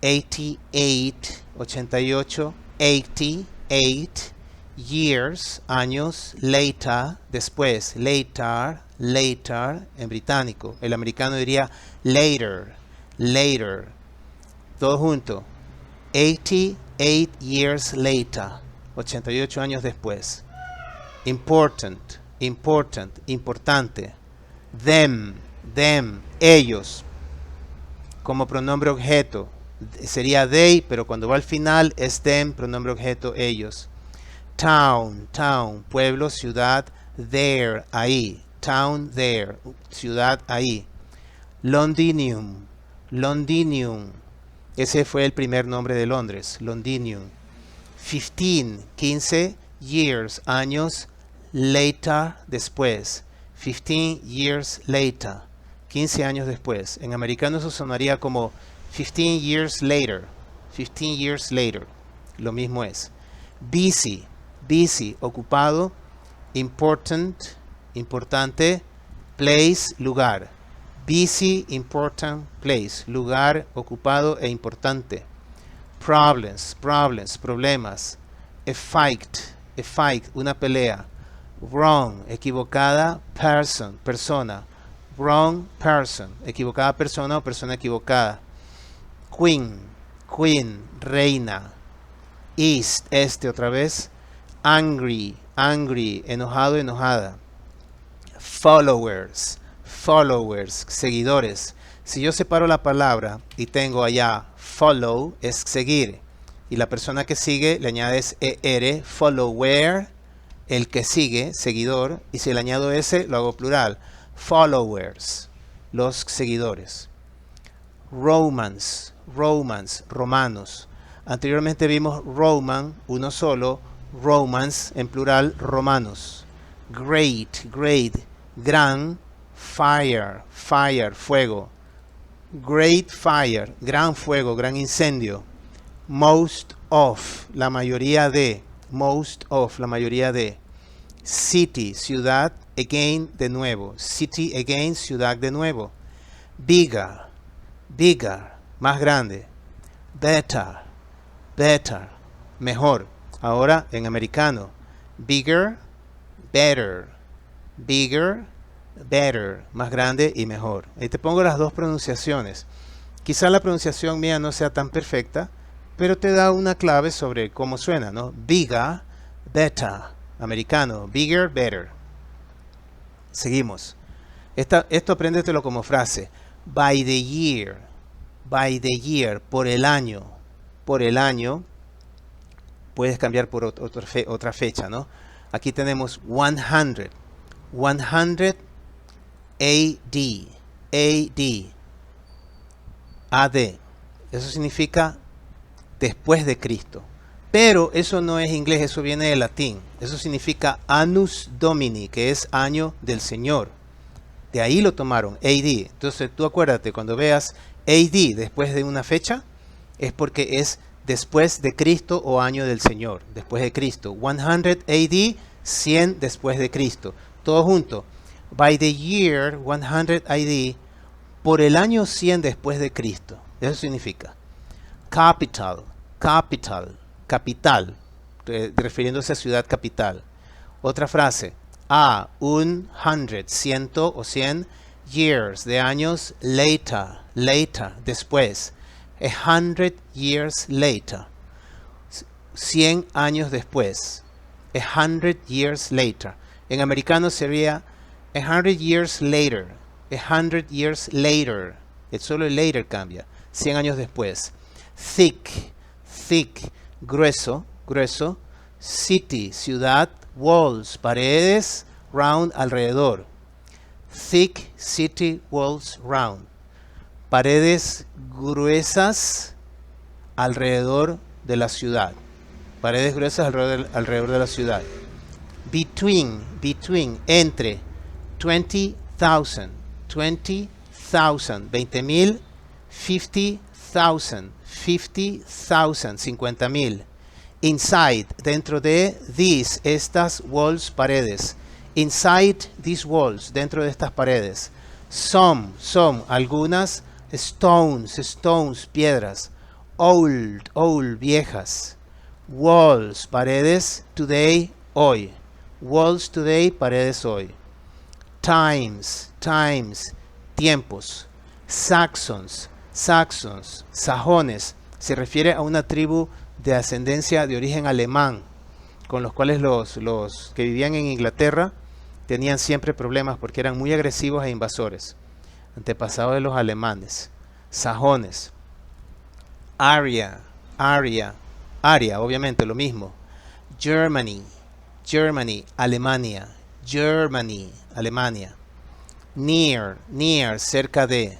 88, 88, 88 years, años, later, después, later, later, en británico. El americano diría later, later. Todo junto. 88 years later, 88 años después. Important, important, importante. Them, them, ellos. Como pronombre objeto. Sería they, pero cuando va al final es them, pronombre objeto, ellos. Town, town, pueblo, ciudad, there, ahí. Town, there, ciudad, ahí. Londinium, Londinium. Ese fue el primer nombre de Londres, Londinium. 15, 15, years, años, later, después. 15 years later, 15 años después. En americano eso sonaría como 15 years later, 15 years later, lo mismo es. Busy, busy, ocupado. Important, importante. Place, lugar. Busy, important, place, lugar, ocupado e importante. Problems, problems, problemas. A fight, una pelea. Wrong, equivocada. Person, persona. Wrong person, equivocada persona o persona equivocada. Queen, queen, reina. East, este otra vez. Angry, angry, enojado, enojada. Followers, followers, seguidores. Si yo separo la palabra y tengo allá follow, es seguir. Y la persona que sigue le añades er, follower, el que sigue, seguidor. Y si le añado ese, lo hago plural. Followers, los seguidores. Romans, romans, romanos. Anteriormente vimos Roman, uno solo. Romans, en plural, romanos. Great, great, gran. Fire, fire, fuego. Great fire, gran fuego, gran incendio. Most of, la mayoría de. Most of, la mayoría de. City, ciudad. Again, de nuevo. City, again, ciudad de nuevo. Bigger, bigger, más grande. Better, better, mejor. Ahora en americano. Bigger, better. Bigger, better, más grande y mejor. Ahí te pongo las dos pronunciaciones. Quizá la pronunciación mía no sea tan perfecta, pero te da una clave sobre cómo suena, ¿no? Bigger, better, americano. Bigger, better. Seguimos. Esto apréndetelo como frase. By the year, por el año. Por el año. Puedes cambiar por otra fecha, ¿no? Aquí tenemos 100. 100 AD. AD. AD. Eso significa después de Cristo. Pero eso no es inglés, eso viene del latín. Eso significa Annus Domini, que es año del Señor. De ahí lo tomaron, AD. Entonces tú acuérdate, cuando veas AD después de una fecha, es porque es después de Cristo o año del Señor, después de Cristo. 100 AD, 100 después de Cristo. Todo junto. By the year 100 AD, por el año 100 después de Cristo. Eso significa. Capital, capital, capital, refiriéndose a ciudad capital. Otra frase. 100, ciento o 100 years, de años, later, later, después. 100 years later. 100 años después. 100 years later. En americano sería 100 years later. 100 years later. Solo el later cambia. 100 años después. Thick, thick, grueso, grueso. City, ciudad. Walls, paredes. Round, alrededor. Thick city walls round. Paredes gruesas alrededor de la ciudad. Paredes gruesas alrededor de la ciudad. Between, entre. 20,000, 20,000. 50,000, 50,000. Inside, dentro de these, estas walls, paredes. Inside these walls, dentro de estas paredes. Some, algunas. Stones, piedras. Old, viejas. Walls, paredes. Today, hoy. Walls today, paredes hoy. Times, tiempos. Saxons, sajones. Se refiere a una tribu de ascendencia de origen alemán, con los cuales los que vivían en Inglaterra tenían siempre problemas porque eran muy agresivos e invasores, antepasados de los alemanes. Sajones. Aria, obviamente lo mismo. Germany, Alemania. Alemania. Near, cerca de.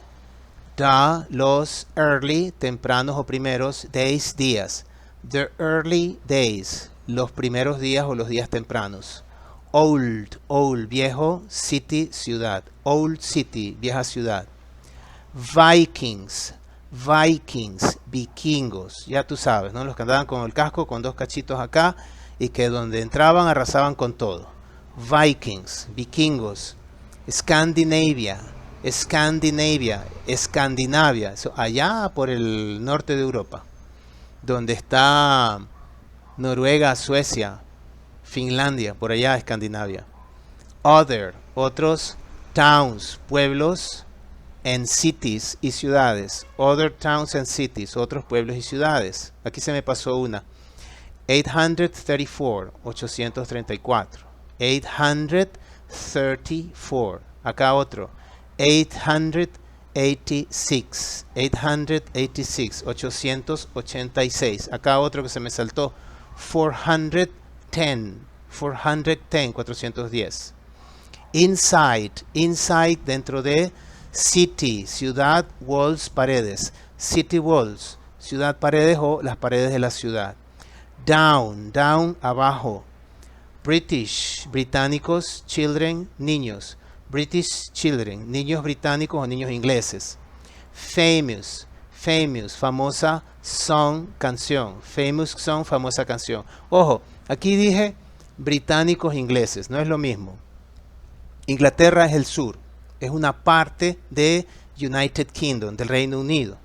Los early, tempranos o primeros, days, días. The early days, los primeros días o los días tempranos. Old, viejo. City, ciudad. Old city, vieja ciudad. Vikings, vikingos, ya tú sabes, ¿no? Los que andaban con el casco con dos cachitos acá y que donde entraban arrasaban con todo. Vikings, vikingos. Scandinavia, Escandinavia, allá por el norte de Europa, donde está Noruega, Suecia, Finlandia, por allá Escandinavia. Otros, towns, pueblos, and cities y ciudades. Other towns and cities, otros pueblos y ciudades. Aquí se me pasó una. 834, 834. 834. Acá otro. 886. 886. 886. Acá otro que se me saltó. 410. 410. 410. Inside. Inside dentro de city. Ciudad. Walls. Paredes. City walls. Ciudad, paredes o las paredes de la ciudad. Down. Down. Abajo. British, británicos, children, niños. British children, niños británicos o niños ingleses. Famous, famous, famosa song, canción. Famous song, famosa canción. Ojo, aquí dije británicos ingleses, no es lo mismo. Inglaterra es el sur, es una parte de United Kingdom, del Reino Unido.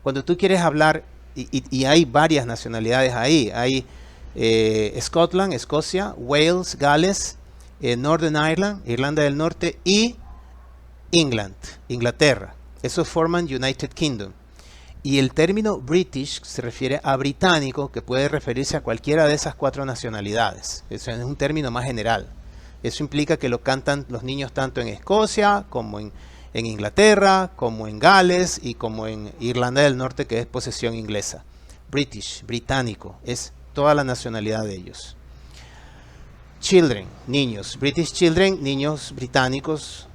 Cuando tú quieres hablar, y hay varias nacionalidades ahí, hay Scotland, Escocia, Wales, Gales, Northern Ireland, Irlanda del Norte y England, Inglaterra. Esos forman United Kingdom. Y el término British se refiere a británico, que puede referirse a cualquiera de esas 4 nacionalidades. Eso es un término más general. Eso implica que lo cantan los niños tanto en Escocia, como en Inglaterra, como en Gales y como en Irlanda del Norte, que es posesión inglesa. British, británico, es toda la nacionalidad de ellos. Children, niños. British children, niños británicos.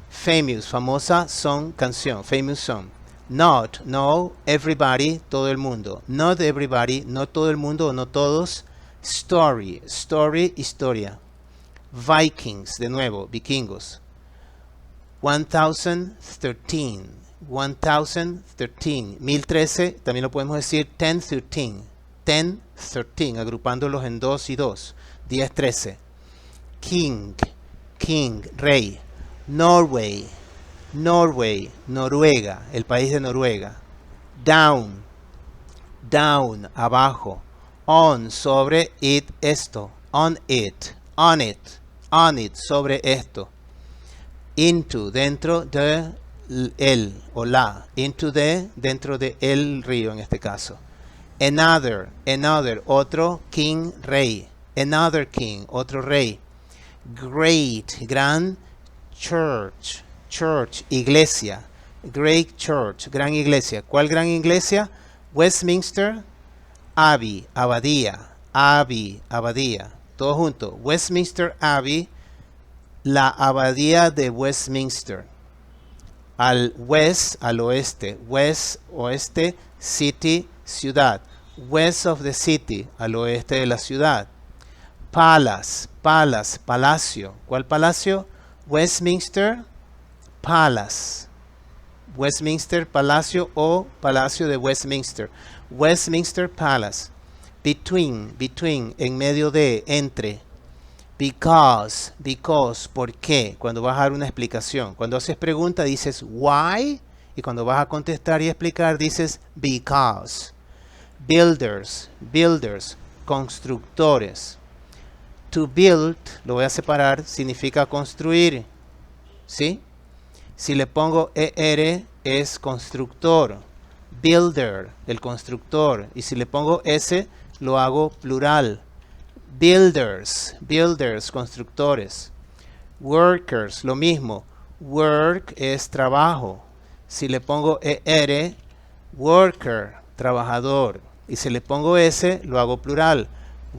Famous, famosa song, canción. Famous song. Not, no, everybody, todo el mundo. Not everybody, no todo el mundo o no todos. Story, story, historia. Vikings, de nuevo, vikingos. 1013, 1013, 1013, también lo podemos decir 1013, 1013, agrupándolos en 2 y 2, 1013. King, king, rey. Norway, Norway, Noruega, el país de Noruega. Down, down, abajo. On, sobre, it, esto. On it, on it, on it, sobre esto. Into, dentro de el o la. Into de, dentro de el río en este caso. Another, another, otro king, rey. Another king, otro rey. Great, gran, church, church, iglesia. Great church, gran iglesia. ¿Cuál gran iglesia? Westminster Abbey, abadía. Abbey, abadía. Todo junto. Westminster Abbey, la abadía de Westminster. Al west, al oeste. West, oeste, city, ciudad. West of the city, al oeste de la ciudad. Palace, palace, palacio. ¿Cuál palacio? Westminster Palace. Westminster Palacio o Palacio de Westminster. Westminster Palace. Between, between, en medio de, entre. Because, because, ¿por qué? Cuando vas a dar una explicación. Cuando haces pregunta dices why. Y cuando vas a contestar y explicar dices because. Builders, builders, constructores. To build, lo voy a separar, significa construir. ¿Sí? Si le pongo ER es constructor. Builder, el constructor. Y si le pongo S, lo hago plural. Builders, builders, constructores. Workers, lo mismo. Work es trabajo. Si le pongo ER, worker, trabajador. Y si le pongo S, lo hago plural.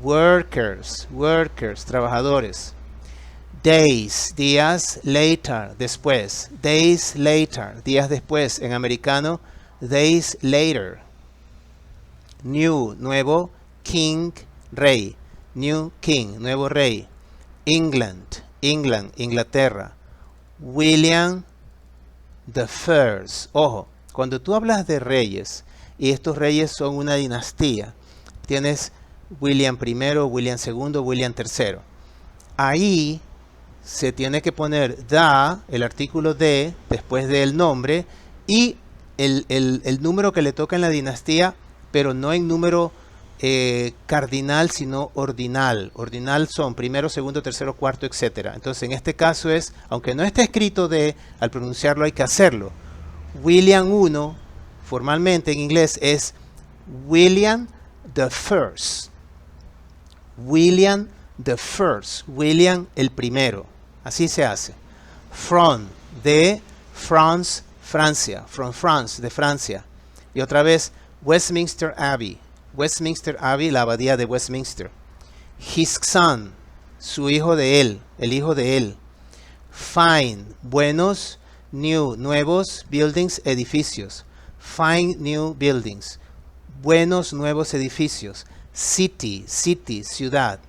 Workers, workers, trabajadores. Days, días, later, después. Days later, días después. En americano, days later. New, nuevo. King, rey. New king, nuevo rey. England, England, Inglaterra. William the First. Ojo, cuando tú hablas de reyes, y estos reyes son una dinastía, tienes William I, William II, William III. Ahí se tiene que poner the, el artículo de, después del nombre, y el número que le toca en la dinastía, pero no en número cardinal, sino ordinal. Ordinal son primero, segundo, tercero, cuarto, etc. Entonces en este caso es, aunque no esté escrito de, al pronunciarlo hay que hacerlo. William I, formalmente en inglés, es William the First. William the first. William el primero. Así se hace. From, de France, Francia. From France, de Francia. Y otra vez, Westminster Abbey. Westminster Abbey, la abadía de Westminster. His son, su hijo de él, el hijo de él. Fine, buenos, new, nuevos, buildings, edificios. Fine new buildings, buenos nuevos edificios. City, city, ciudad.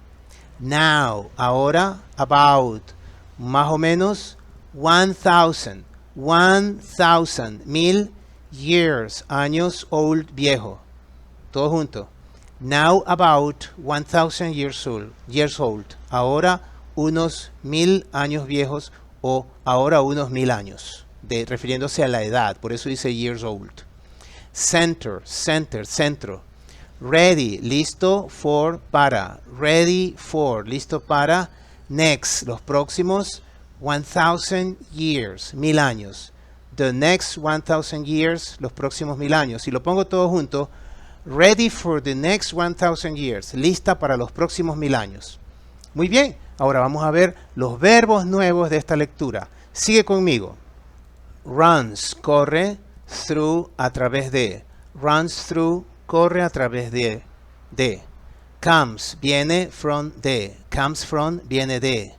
Now, ahora, about, más o menos, 1000, 1000 years, años old, viejo. Todo junto. Now about 1000 years old. Ahora unos 1000 años viejos o ahora unos 1000 años. Refiriéndose a la edad, por eso dice years old. Center, center, centro. Ready, listo for, para. Ready for, listo para. Next, los próximos 1000 years, 1000 años. The next 1000 years, los próximos 1000 años. Si lo pongo todo junto, ready for the next 1000 years, lista para los próximos 1000 años. Muy bien, ahora vamos a ver los verbos nuevos de esta lectura. Sigue conmigo. Runs, corre, through, a través de. Runs through, corre a través de. Comes, viene, from, de. Comes from, viene de.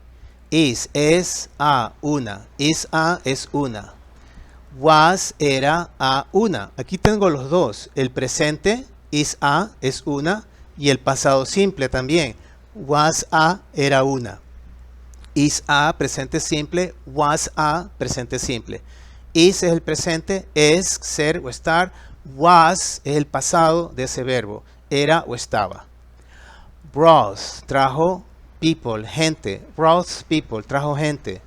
Is, es, a, una. Is, a, es una. Was, era, a, una. Aquí tengo los dos. El presente, is, a, es una. Y el pasado simple también. Was, a, era una. Is, a, presente simple. Was, a, presente simple. Is es el presente, es, ser o estar. Was es el pasado de ese verbo. Era o estaba. Brought, trajo people, gente. Brought people, trajo gente.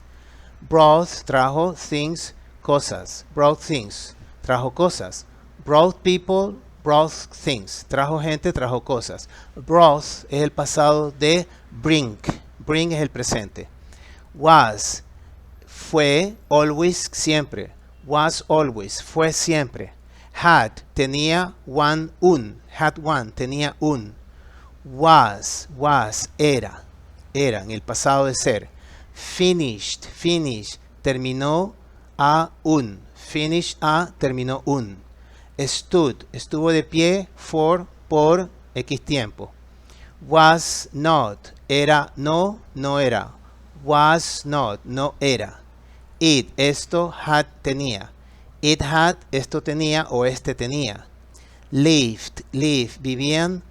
Brought, trajo things, cosas. Brought things, trajo cosas. Brought people, brought things. Trajo gente, trajo cosas. Brought es el pasado de bring. Bring es el presente. Was, fue, always, siempre. Was always, fue siempre. Had, tenía, un. Had one, tenía un. Was, era. Era, en el pasado de ser. Finished, terminó a un. Finish a, terminó un. Stood, estuvo de pie, for, por, X tiempo. Was not, era, no era. Was not, no era. It, esto, had, tenía. It had, esto tenía o este tenía. Lived, vivían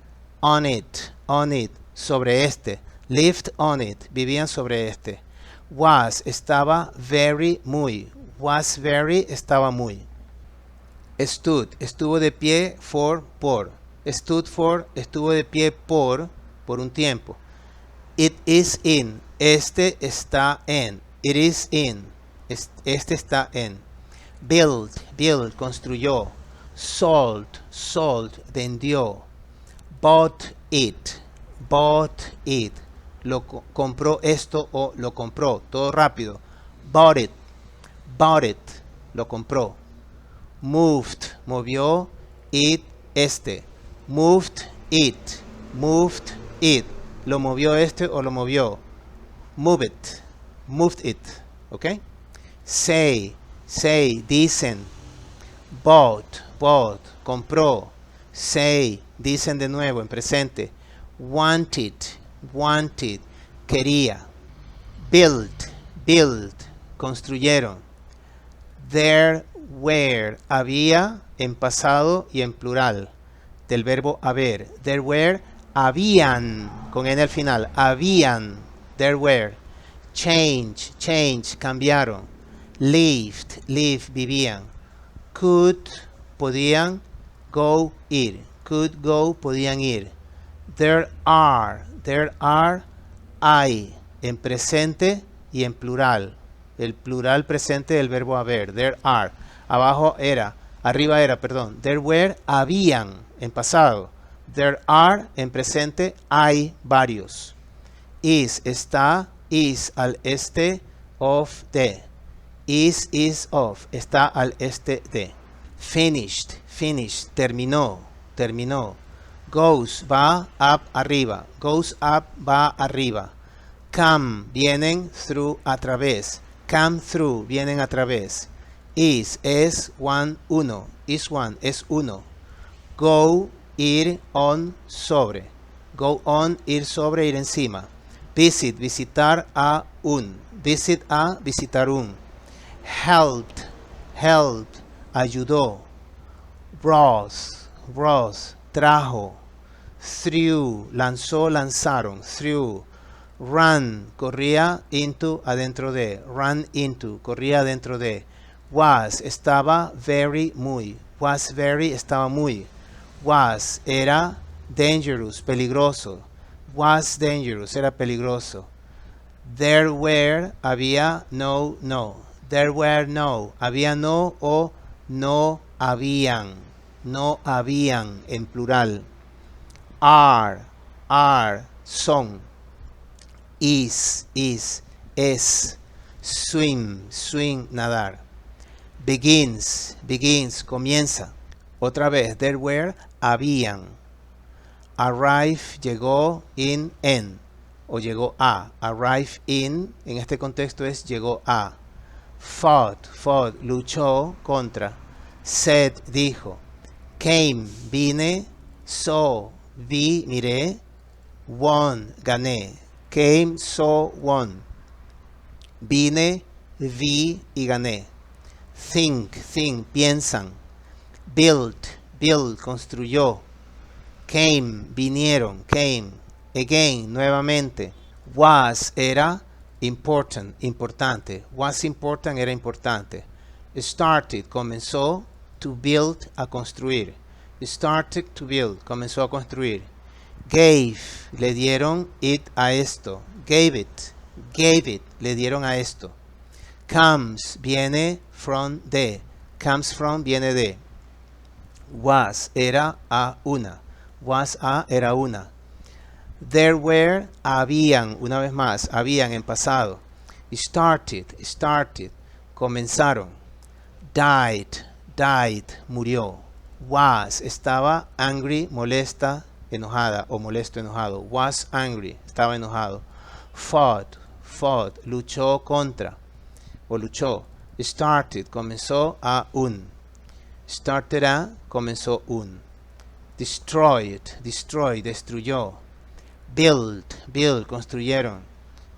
on it, sobre este. Lived on it, vivían sobre este. Was, estaba very, muy. Was very, estaba muy. Stood, estuvo de pie, for, por. Stood for, estuvo de pie por un tiempo. It is in, este está en. It is in, este está en. Build, construyó. Sold, vendió. Bought it, compró esto o lo compró. Todo rápido. Bought it, lo compró. Moved, movió. It, este. Moved it, lo movió este o lo movió. Moved it, ¿ok? Say, dicen. Bought, compró. Say, dicen de nuevo en presente. Wanted, quería. Build, construyeron. There were, había en pasado y en plural del verbo haber. There were, habían, con n al final. Habían, there were. Change, cambiaron. Lived, vivían. Could, podían. Go, ir. Could go, podían ir. There are, hay, en presente y en plural. El plural presente del verbo haber. There are. Arriba era. There were, habían, en pasado. There are, en presente, hay varios. Is, está, is, al este, of, de. Is, of, está al este de. Finished, terminó. Goes, va up, arriba. Goes up, va arriba. Come, vienen, through, a través. Come through, vienen a través. Is, es, one, uno. Is one, es uno. Go, ir, on, sobre. Go on, ir sobre, ir encima. Visit, visitar a un. Visit a, visitar un. Helped, helped, ayudó. Brought, trajo. Threw, lanzó, lanzaron. Threw. Run, corría, into, adentro de. Run into, corría adentro de. Was, estaba, very, muy. Was very, estaba muy. Was, era, dangerous, peligroso. Was dangerous, era peligroso. There were, había, no, no. There were no, había no o no habían. No habían en plural. Are, son. Is, es. Swim, nadar. Begins, comienza. Otra vez, there were, habían. Arrive, llegó, in, en. O llegó a. Arrive in, en este contexto es llegó a. Fought, luchó contra. Said, dijo. Came, vine. Saw, vi, miré. Won, gané. Came, saw, won. Vine, vi y gané. Think, piensan. Build, construyó. Came, vinieron. Came. Again, nuevamente. Was, era. Important, importante. Was important, era importante. Started, comenzó. To build, a construir. Started to build, comenzó a construir. Gave, le dieron it a esto. Gave it, le dieron a esto. Comes, viene from de. Comes from, viene de. Was, era a una. Was a, era una. There were, habían, una vez más, habían en pasado. Started, comenzaron. Died, murió. Was, estaba angry, molesta, enojada o molesto, enojado. Was angry, estaba enojado. Fought, luchó contra o luchó. Started, comenzó a un. Started a, comenzó un. Destroyed, destruyó. Build, construyeron.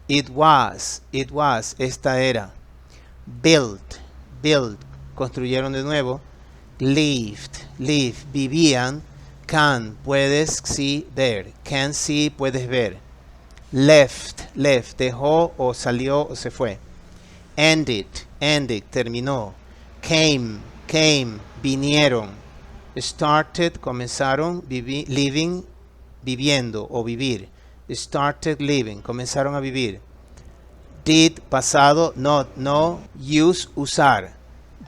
It was, esta era. Built, construyeron de nuevo. Lived, vivían. Can, puedes, see, ver. Can see, puedes ver. Left, dejó o salió o se fue. Ended, terminó. Came, vinieron. Started, comenzaron. Living, viviendo o vivir. Started living, comenzaron a vivir. Did, pasado, not, no. Use, usar.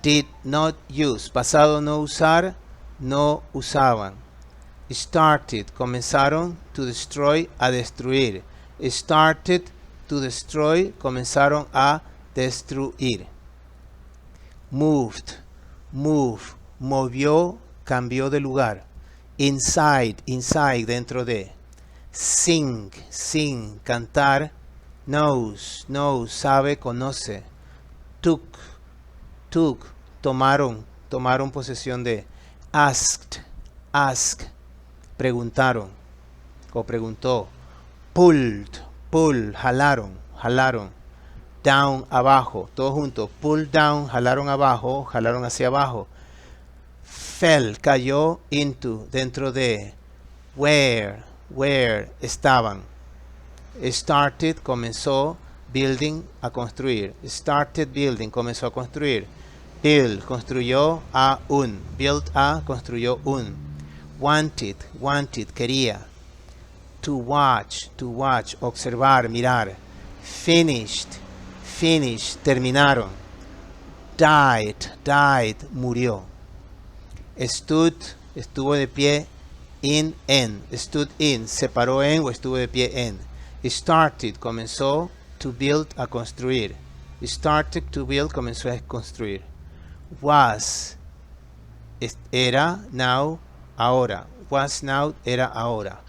Did not use, pasado, no usar, no usaban. Started, comenzaron. To destroy, a destruir. Started to destroy, comenzaron a destruir. Moved, movió, cambió de lugar. Inside, dentro de. Sing, cantar. Knows, sabe, conoce. Took, tomaron posesión de. Asked, preguntaron o preguntó. Pull, jalaron. Down, abajo, todos juntos. Pull down, jalaron abajo, jalaron hacia abajo. Fell, cayó. Into, dentro de. Where, estaban. Started, comenzó. Building, a construir. Started building, comenzó a construir. Build, construyó a un. Built a, construyó un. Wanted, quería. To watch, observar, mirar. Finished, terminaron. Died, murió. Stood, estuvo de pie. En. Stood in, se paró en o estuvo de pie en. Started, comenzó. To build, a construir. Started to build, comenzó a construir. Was, era. Now, ahora. Was now era ahora.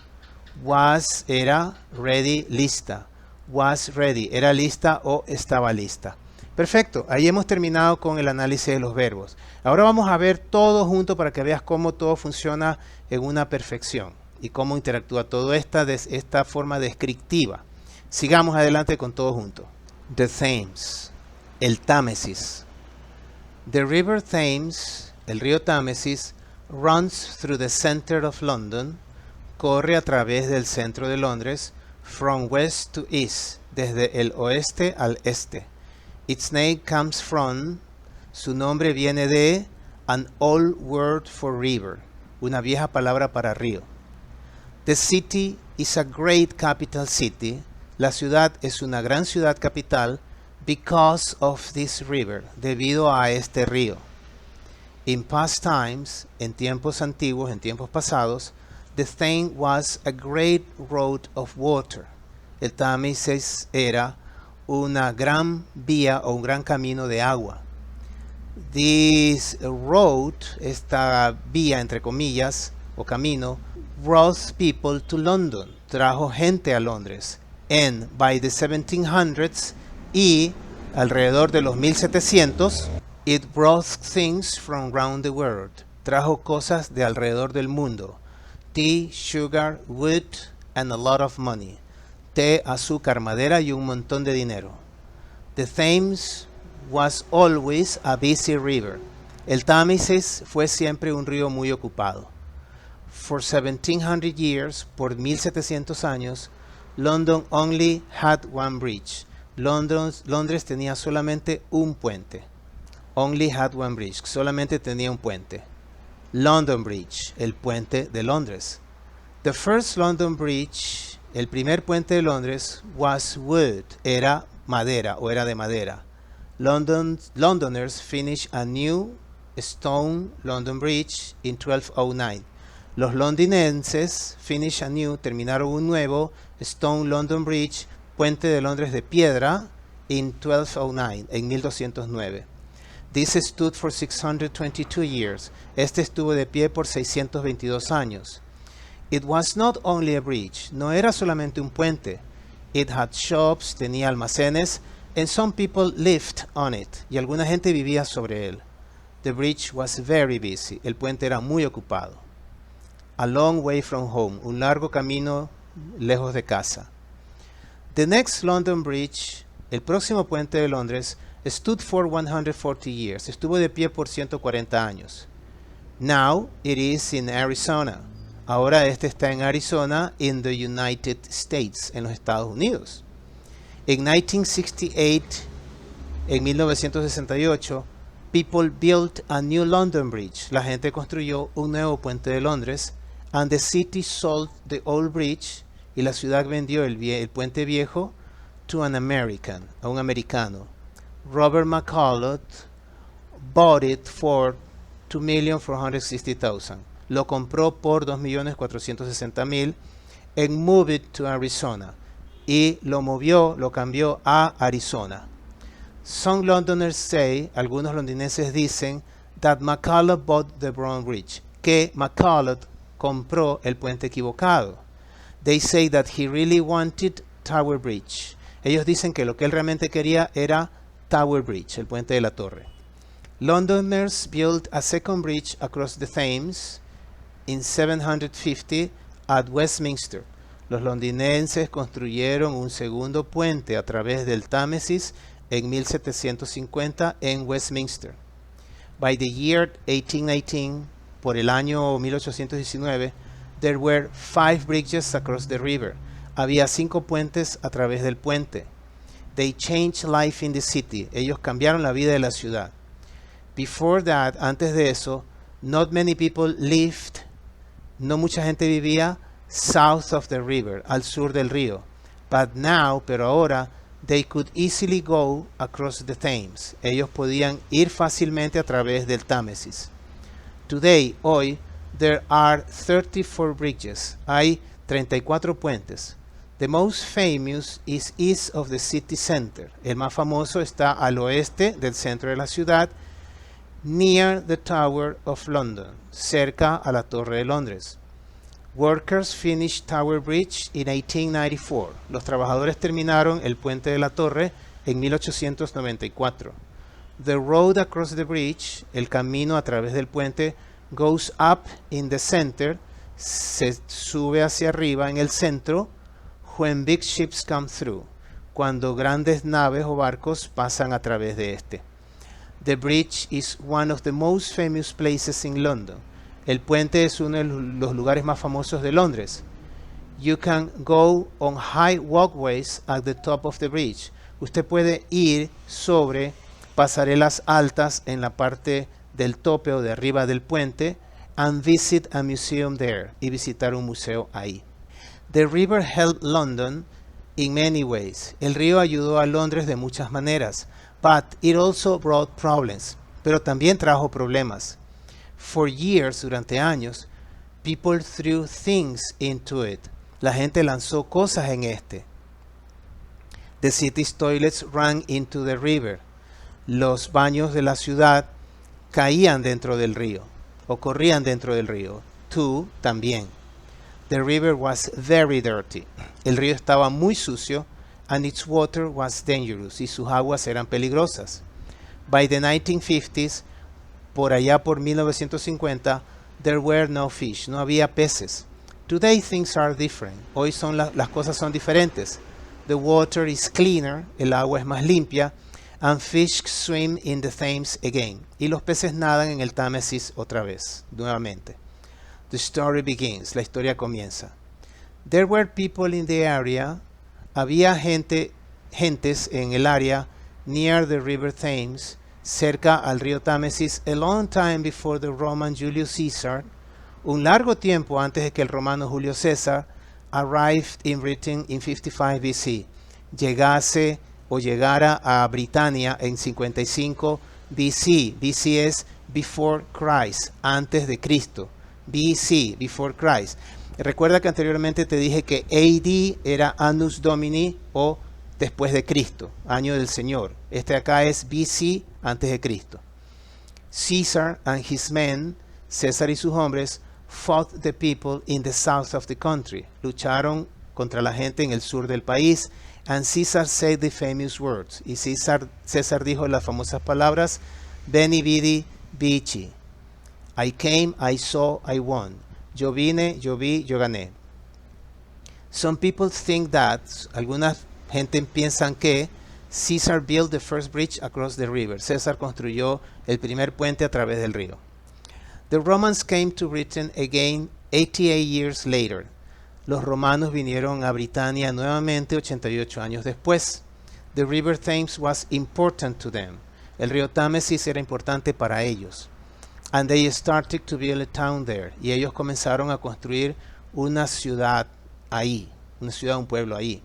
Was era ready, lista. Was ready, era lista o estaba lista. Perfecto, ahí hemos terminado con el análisis de los verbos. Ahora vamos a ver todo junto para que veas cómo todo funciona en una perfección y cómo interactúa todo esta forma descriptiva. Sigamos adelante con todo junto. The Thames, el Támesis. The River Thames, el río Támesis, runs through the center of London, corre a través del centro de Londres, from west to east, desde el oeste al este. Its name comes from, su nombre viene de, an old word for river, una vieja palabra para río. The city is a great capital city, la ciudad es una gran ciudad capital, because of this river, debido a este río. In past times, en tiempos antiguos, en tiempos pasados, the Thames was a great road of water. El Támesis era una gran vía o un gran camino de agua. This road, esta vía entre comillas o camino, brought people to London, trajo gente a Londres. And by the 1700s y alrededor de los 1700, it brought things from around the world, trajo cosas de alrededor del mundo. Tea, sugar, wood, and a lot of money. Té, azúcar, madera y un montón de dinero. The Thames was always a busy river. El Támesis fue siempre un río muy ocupado. For 1700 years, por 1700 años, London only had one bridge. Londres tenía solamente un puente. Only had one bridge. Solamente tenía un puente. London Bridge, el puente de Londres. The first London Bridge, el primer puente de Londres, was wood, era madera o era de madera. Londoners finished a new stone London Bridge in 1209. Los londinenses finished a new, terminaron un nuevo Stone London Bridge, puente de Londres de piedra, in 1209, en 1209. This stood for 622 years. Este estuvo de pie por 622 años. It was not only a bridge. No era solamente un puente. It had shops, tenía almacenes, and some people lived on it. Y alguna gente vivía sobre él. The bridge was very busy. El puente era muy ocupado. A long way from home. Un largo camino lejos de casa. The next London Bridge, el próximo puente de Londres, stood for 140 years. Estuvo de pie por 140 años. Now it is in Arizona. Ahora este está en Arizona, in the United States, en los Estados Unidos. In 1968, en 1968, people built a new London Bridge. La gente construyó un nuevo puente de Londres, and the city sold the old bridge, y la ciudad vendió el puente viejo to an American, a un americano. Robert McCulloch bought it for $2,460,000. Lo compró por $2,460,000 and moved it to Arizona. Y lo cambió a Arizona. Some Londoners say, algunos londinenses dicen, that McCulloch bought the wrong bridge. Que McCulloch compró el puente equivocado. They say that he really wanted Tower Bridge. Ellos dicen que lo que él realmente quería era Tower Bridge, el puente de la torre. Londoners built a second bridge across the Thames in 750 at Westminster. Los londinenses construyeron un segundo puente a través del Támesis en 1750 en Westminster. By the year 1819, por el año 1819, there were 5 bridges across the river. Había 5 puentes a través del puente. They changed life in the city. Ellos cambiaron la vida de la ciudad. Before that, antes de eso, not many people lived, no mucha gente vivía south of the river, al sur del río. But now, pero ahora, they could easily go across the Thames. Ellos podían ir fácilmente a través del Támesis. Today, hoy, there are 34 bridges. Hay 34 puentes. The most famous is east of the city center. El más famoso está al oeste del centro de la ciudad, near the Tower of London, cerca a la Torre de Londres. Workers finished Tower Bridge in 1894. Los trabajadores terminaron el puente de la torre en 1894. The road across the bridge, el camino a través del puente, goes up in the center, se sube hacia arriba en el centro, when big ships come through, cuando grandes naves o barcos pasan a través de este. The bridge is one of the most famous places in London. El puente es uno de los lugares más famosos de Londres. You can go on high walkways at the top of the bridge. Usted puede ir sobre pasarelas altas en la parte del tope o de arriba del puente and visit a museum there, y visitar un museo ahí. The river helped London in many ways. El río ayudó a Londres de muchas maneras, but it also brought problems. Pero también trajo problemas. For years, durante años, people threw things into it. La gente lanzó cosas en este. The city's toilets ran into the river. Los baños de la ciudad caían dentro del río o corrían dentro del río. Too, también. The river was very dirty. El río estaba muy sucio, and its water was dangerous, y sus aguas eran peligrosas. By the 1950s, por allá por 1950, there were no fish, no había peces. Today things are different. Hoy las cosas son diferentes. The water is cleaner, el agua es más limpia, and fish swim in the Thames again. Y los peces nadan en el Támesis otra vez, nuevamente. The story begins, la historia comienza. There were people in the area, había gentes en el área near the river Thames, cerca al río Támesis, a long time before the Roman Julius Caesar, un largo tiempo antes de que el romano Julio César arrived in Britain in 55 BC, llegase o llegara a Britania en 55 BC. BC es before Christ, antes de Cristo. BC, before Christ. Recuerda que anteriormente te dije que AD era Annus Domini o después de Cristo, año del Señor. Este acá es BC, antes de Cristo. Caesar and his men, César y sus hombres, fought the people in the south of the country. Lucharon contra la gente en el sur del país. And Caesar said the famous words. Y César dijo las famosas palabras, Beni vidi, vici. I came, I saw, I won. Yo vine, yo vi, yo gané. Some people think that, algunas gente piensan que Caesar built the first bridge across the river. César construyó el primer puente a través del río. The Romans came to Britain again 88 years later. Los romanos vinieron a Britania nuevamente 88 años después. The river Thames was important to them. El río Támesis era importante para ellos. And they started to build a town there. Y ellos comenzaron a construir una ciudad ahí. Una ciudad, un pueblo ahí.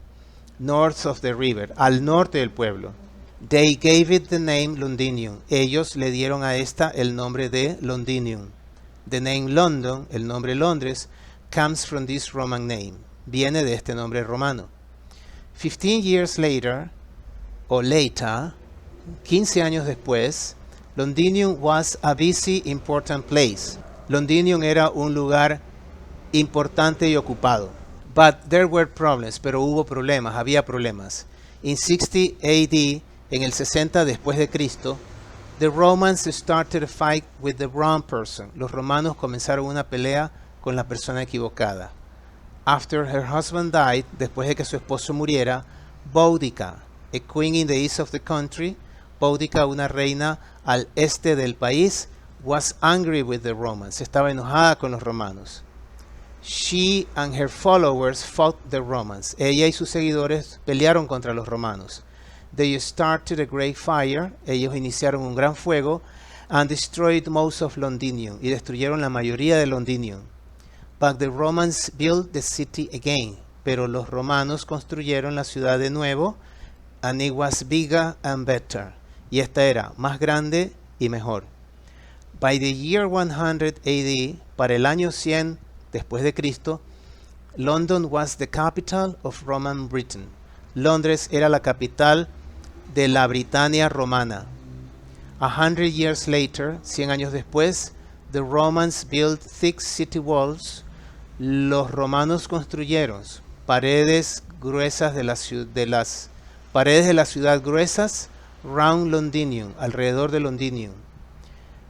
North of the river, al norte del pueblo. They gave it the name Londinium. Ellos le dieron a esta el nombre de Londinium. The name London, el nombre Londres, comes from this Roman name. Viene de este nombre romano. 15 years later, o later, 15 años después, Londinium was a busy, important place. Londinium era un lugar importante y ocupado. But there were problems, pero hubo problemas, había problemas. In 60 AD, en el 60 después de Cristo, the Romans started a fight with the wrong person. Los romanos comenzaron una pelea con la persona equivocada. After her husband died, después de que su esposo muriera, Boudica, a queen in the east of the country, Boudica, una reina al este del país, was angry with the Romans. Estaba enojada con los romanos. She and her followers fought the Romans. Ella y sus seguidores pelearon contra los romanos. They started a great fire. Ellos iniciaron un gran fuego and destroyed most of Londinium. Y destruyeron la mayoría de Londinium. But the Romans built the city again. Pero los romanos construyeron la ciudad de nuevo. And it was bigger and better. Y esta era más grande y mejor. By the year 100 AD, para el año 100 después de Cristo, London was the capital of Roman Britain. Londres era la capital de la Britania romana. 100 years later, 100 años después, the Romans built thick city walls. Los romanos construyeron paredes gruesas de las paredes de la ciudad gruesas round Londinium, alrededor de Londinium.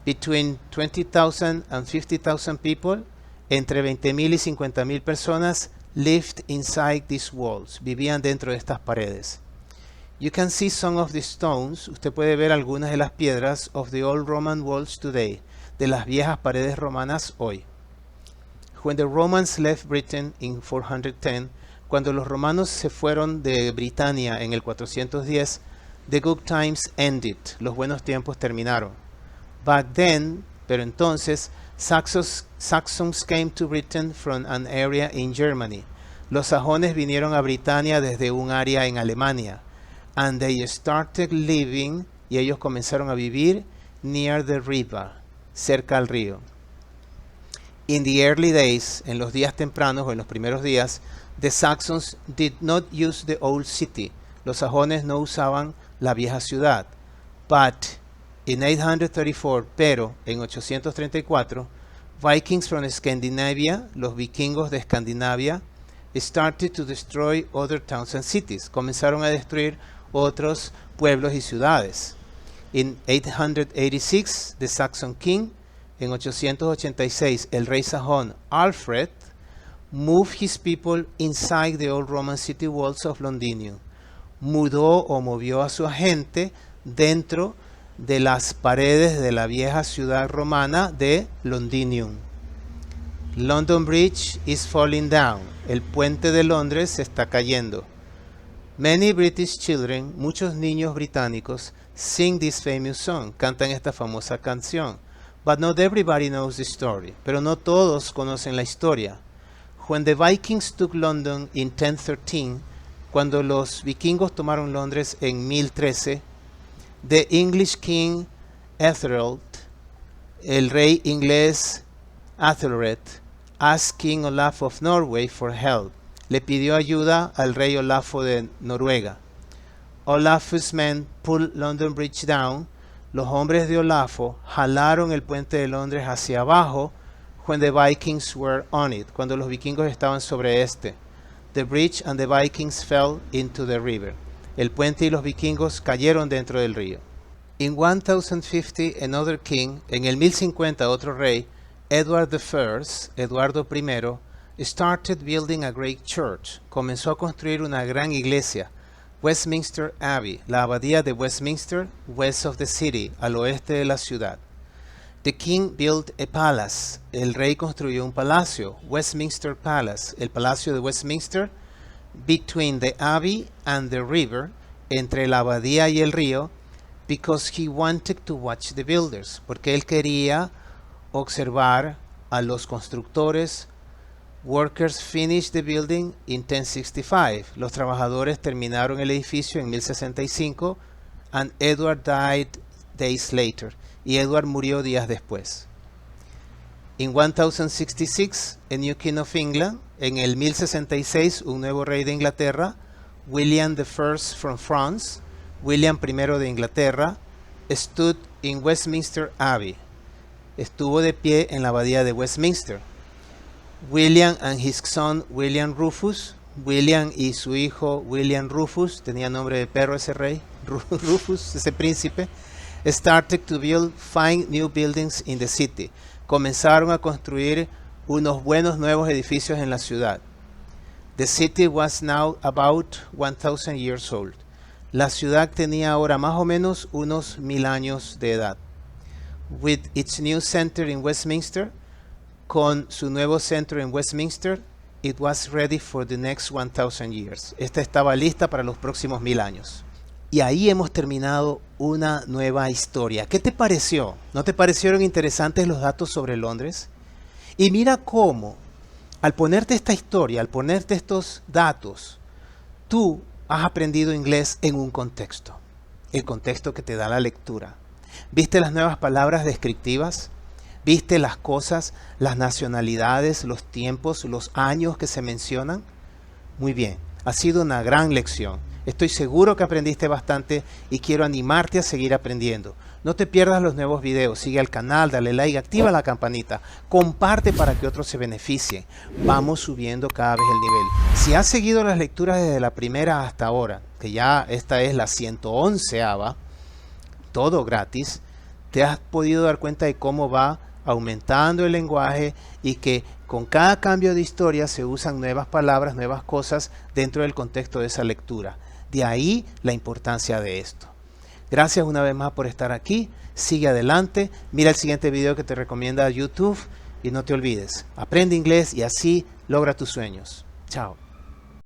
Between 20,000 and 50,000 people, entre 20,000 y 50,000 personas lived inside these walls, vivían dentro de estas paredes. You can see some of the stones, usted puede ver algunas de las piedras of the old Roman walls today, de las viejas paredes romanas hoy. When the Romans left Britain in 410, cuando los romanos se fueron de Britania en el 410, the good times ended, los buenos tiempos terminaron. Back then, pero entonces, Saxons came to Britain from an area in Germany. Los sajones vinieron a Britania desde un área en Alemania. And they started living, y ellos comenzaron a vivir near the river, cerca al río. In the early days, en los días tempranos o en los primeros días, the Saxons did not use the old city. Los sajones no usaban la vieja ciudad. But in 834, pero en 834, Vikings from Scandinavia, los vikingos de Escandinavia, started to destroy other towns and cities. Comenzaron a destruir otros pueblos y ciudades. In 886, the Saxon king, en 886, el rey sajón Alfred moved his people inside the old Roman city walls of Londinium. Mudó o movió a su gente dentro de las paredes de la vieja ciudad romana de Londinium. London Bridge is falling down. El puente de Londres se está cayendo. Many British children, muchos niños británicos, sing this famous song, cantan esta famosa canción. But not everybody knows the story. Pero no todos conocen la historia. When the Vikings took London in 1013, cuando los vikingos tomaron Londres en 1013, the English king Ethelred, el rey inglés Ethelred, asked King Olaf of Norway for help. Le pidió ayuda al rey Olafo de Noruega. Olaf's men pulled London Bridge down. Los hombres de Olafo jalaron el puente de Londres hacia abajo when the Vikings were on it, cuando los vikingos estaban sobre este. The bridge and the Vikings fell into the river. El puente y los vikingos cayeron dentro del río. In 1050, another king, en el 1050 otro rey, Edward I, Eduardo I, started building a great church. Comenzó a construir una gran iglesia. Westminster Abbey, la abadía de Westminster, west of the city, al oeste de la ciudad. The king built a palace. El rey construyó un palacio, Westminster Palace, el palacio de Westminster, between the abbey and the river, entre la abadía y el río, because he wanted to watch the builders, porque él quería observar a los constructores. Workers finished the building in 1065. Los trabajadores terminaron el edificio en 1065, and Edward died days later. Y Edward murió días después. In 1066, a new king of England, en el 1066, un nuevo rey de Inglaterra, William I from France, William I de Inglaterra, stood in Westminster Abbey. Estuvo de pie en la abadía de Westminster. William and his son William Rufus, William y su hijo William Rufus, tenía nombre de perro ese rey, Rufus, ese príncipe, started to build fine new buildings in the city. Comenzaron a construir unos buenos nuevos edificios en la ciudad. The city was now about 1,000 years old. La ciudad tenía ahora más o menos unos 1000 años de edad. With its new center in Westminster, con su nuevo centro en Westminster, it was ready for the next 1,000 years. Esta estaba lista para los próximos 1000 años. Y ahí hemos terminado una nueva historia. ¿Qué te pareció? ¿No te parecieron interesantes los datos sobre Londres? Y mira cómo, al ponerte esta historia, al ponerte estos datos, tú has aprendido inglés en un contexto. El contexto que te da la lectura. ¿Viste las nuevas palabras descriptivas? ¿Viste las cosas, las nacionalidades, los tiempos, los años que se mencionan? Muy bien, ha sido una gran lección. Estoy seguro que aprendiste bastante y quiero animarte a seguir aprendiendo. No te pierdas los nuevos videos, sigue al canal, dale like, activa la campanita, comparte para que otros se beneficien. Vamos subiendo cada vez el nivel. Si has seguido las lecturas desde la primera hasta ahora, que ya esta es la 111ava, todo gratis, te has podido dar cuenta de cómo va aumentando el lenguaje y que con cada cambio de historia se usan nuevas palabras, nuevas cosas dentro del contexto de esa lectura. De ahí la importancia de esto. Gracias una vez más por estar aquí. Sigue adelante. Mira el siguiente video que te recomienda YouTube y no te olvides. Aprende inglés y así logra tus sueños. Chao.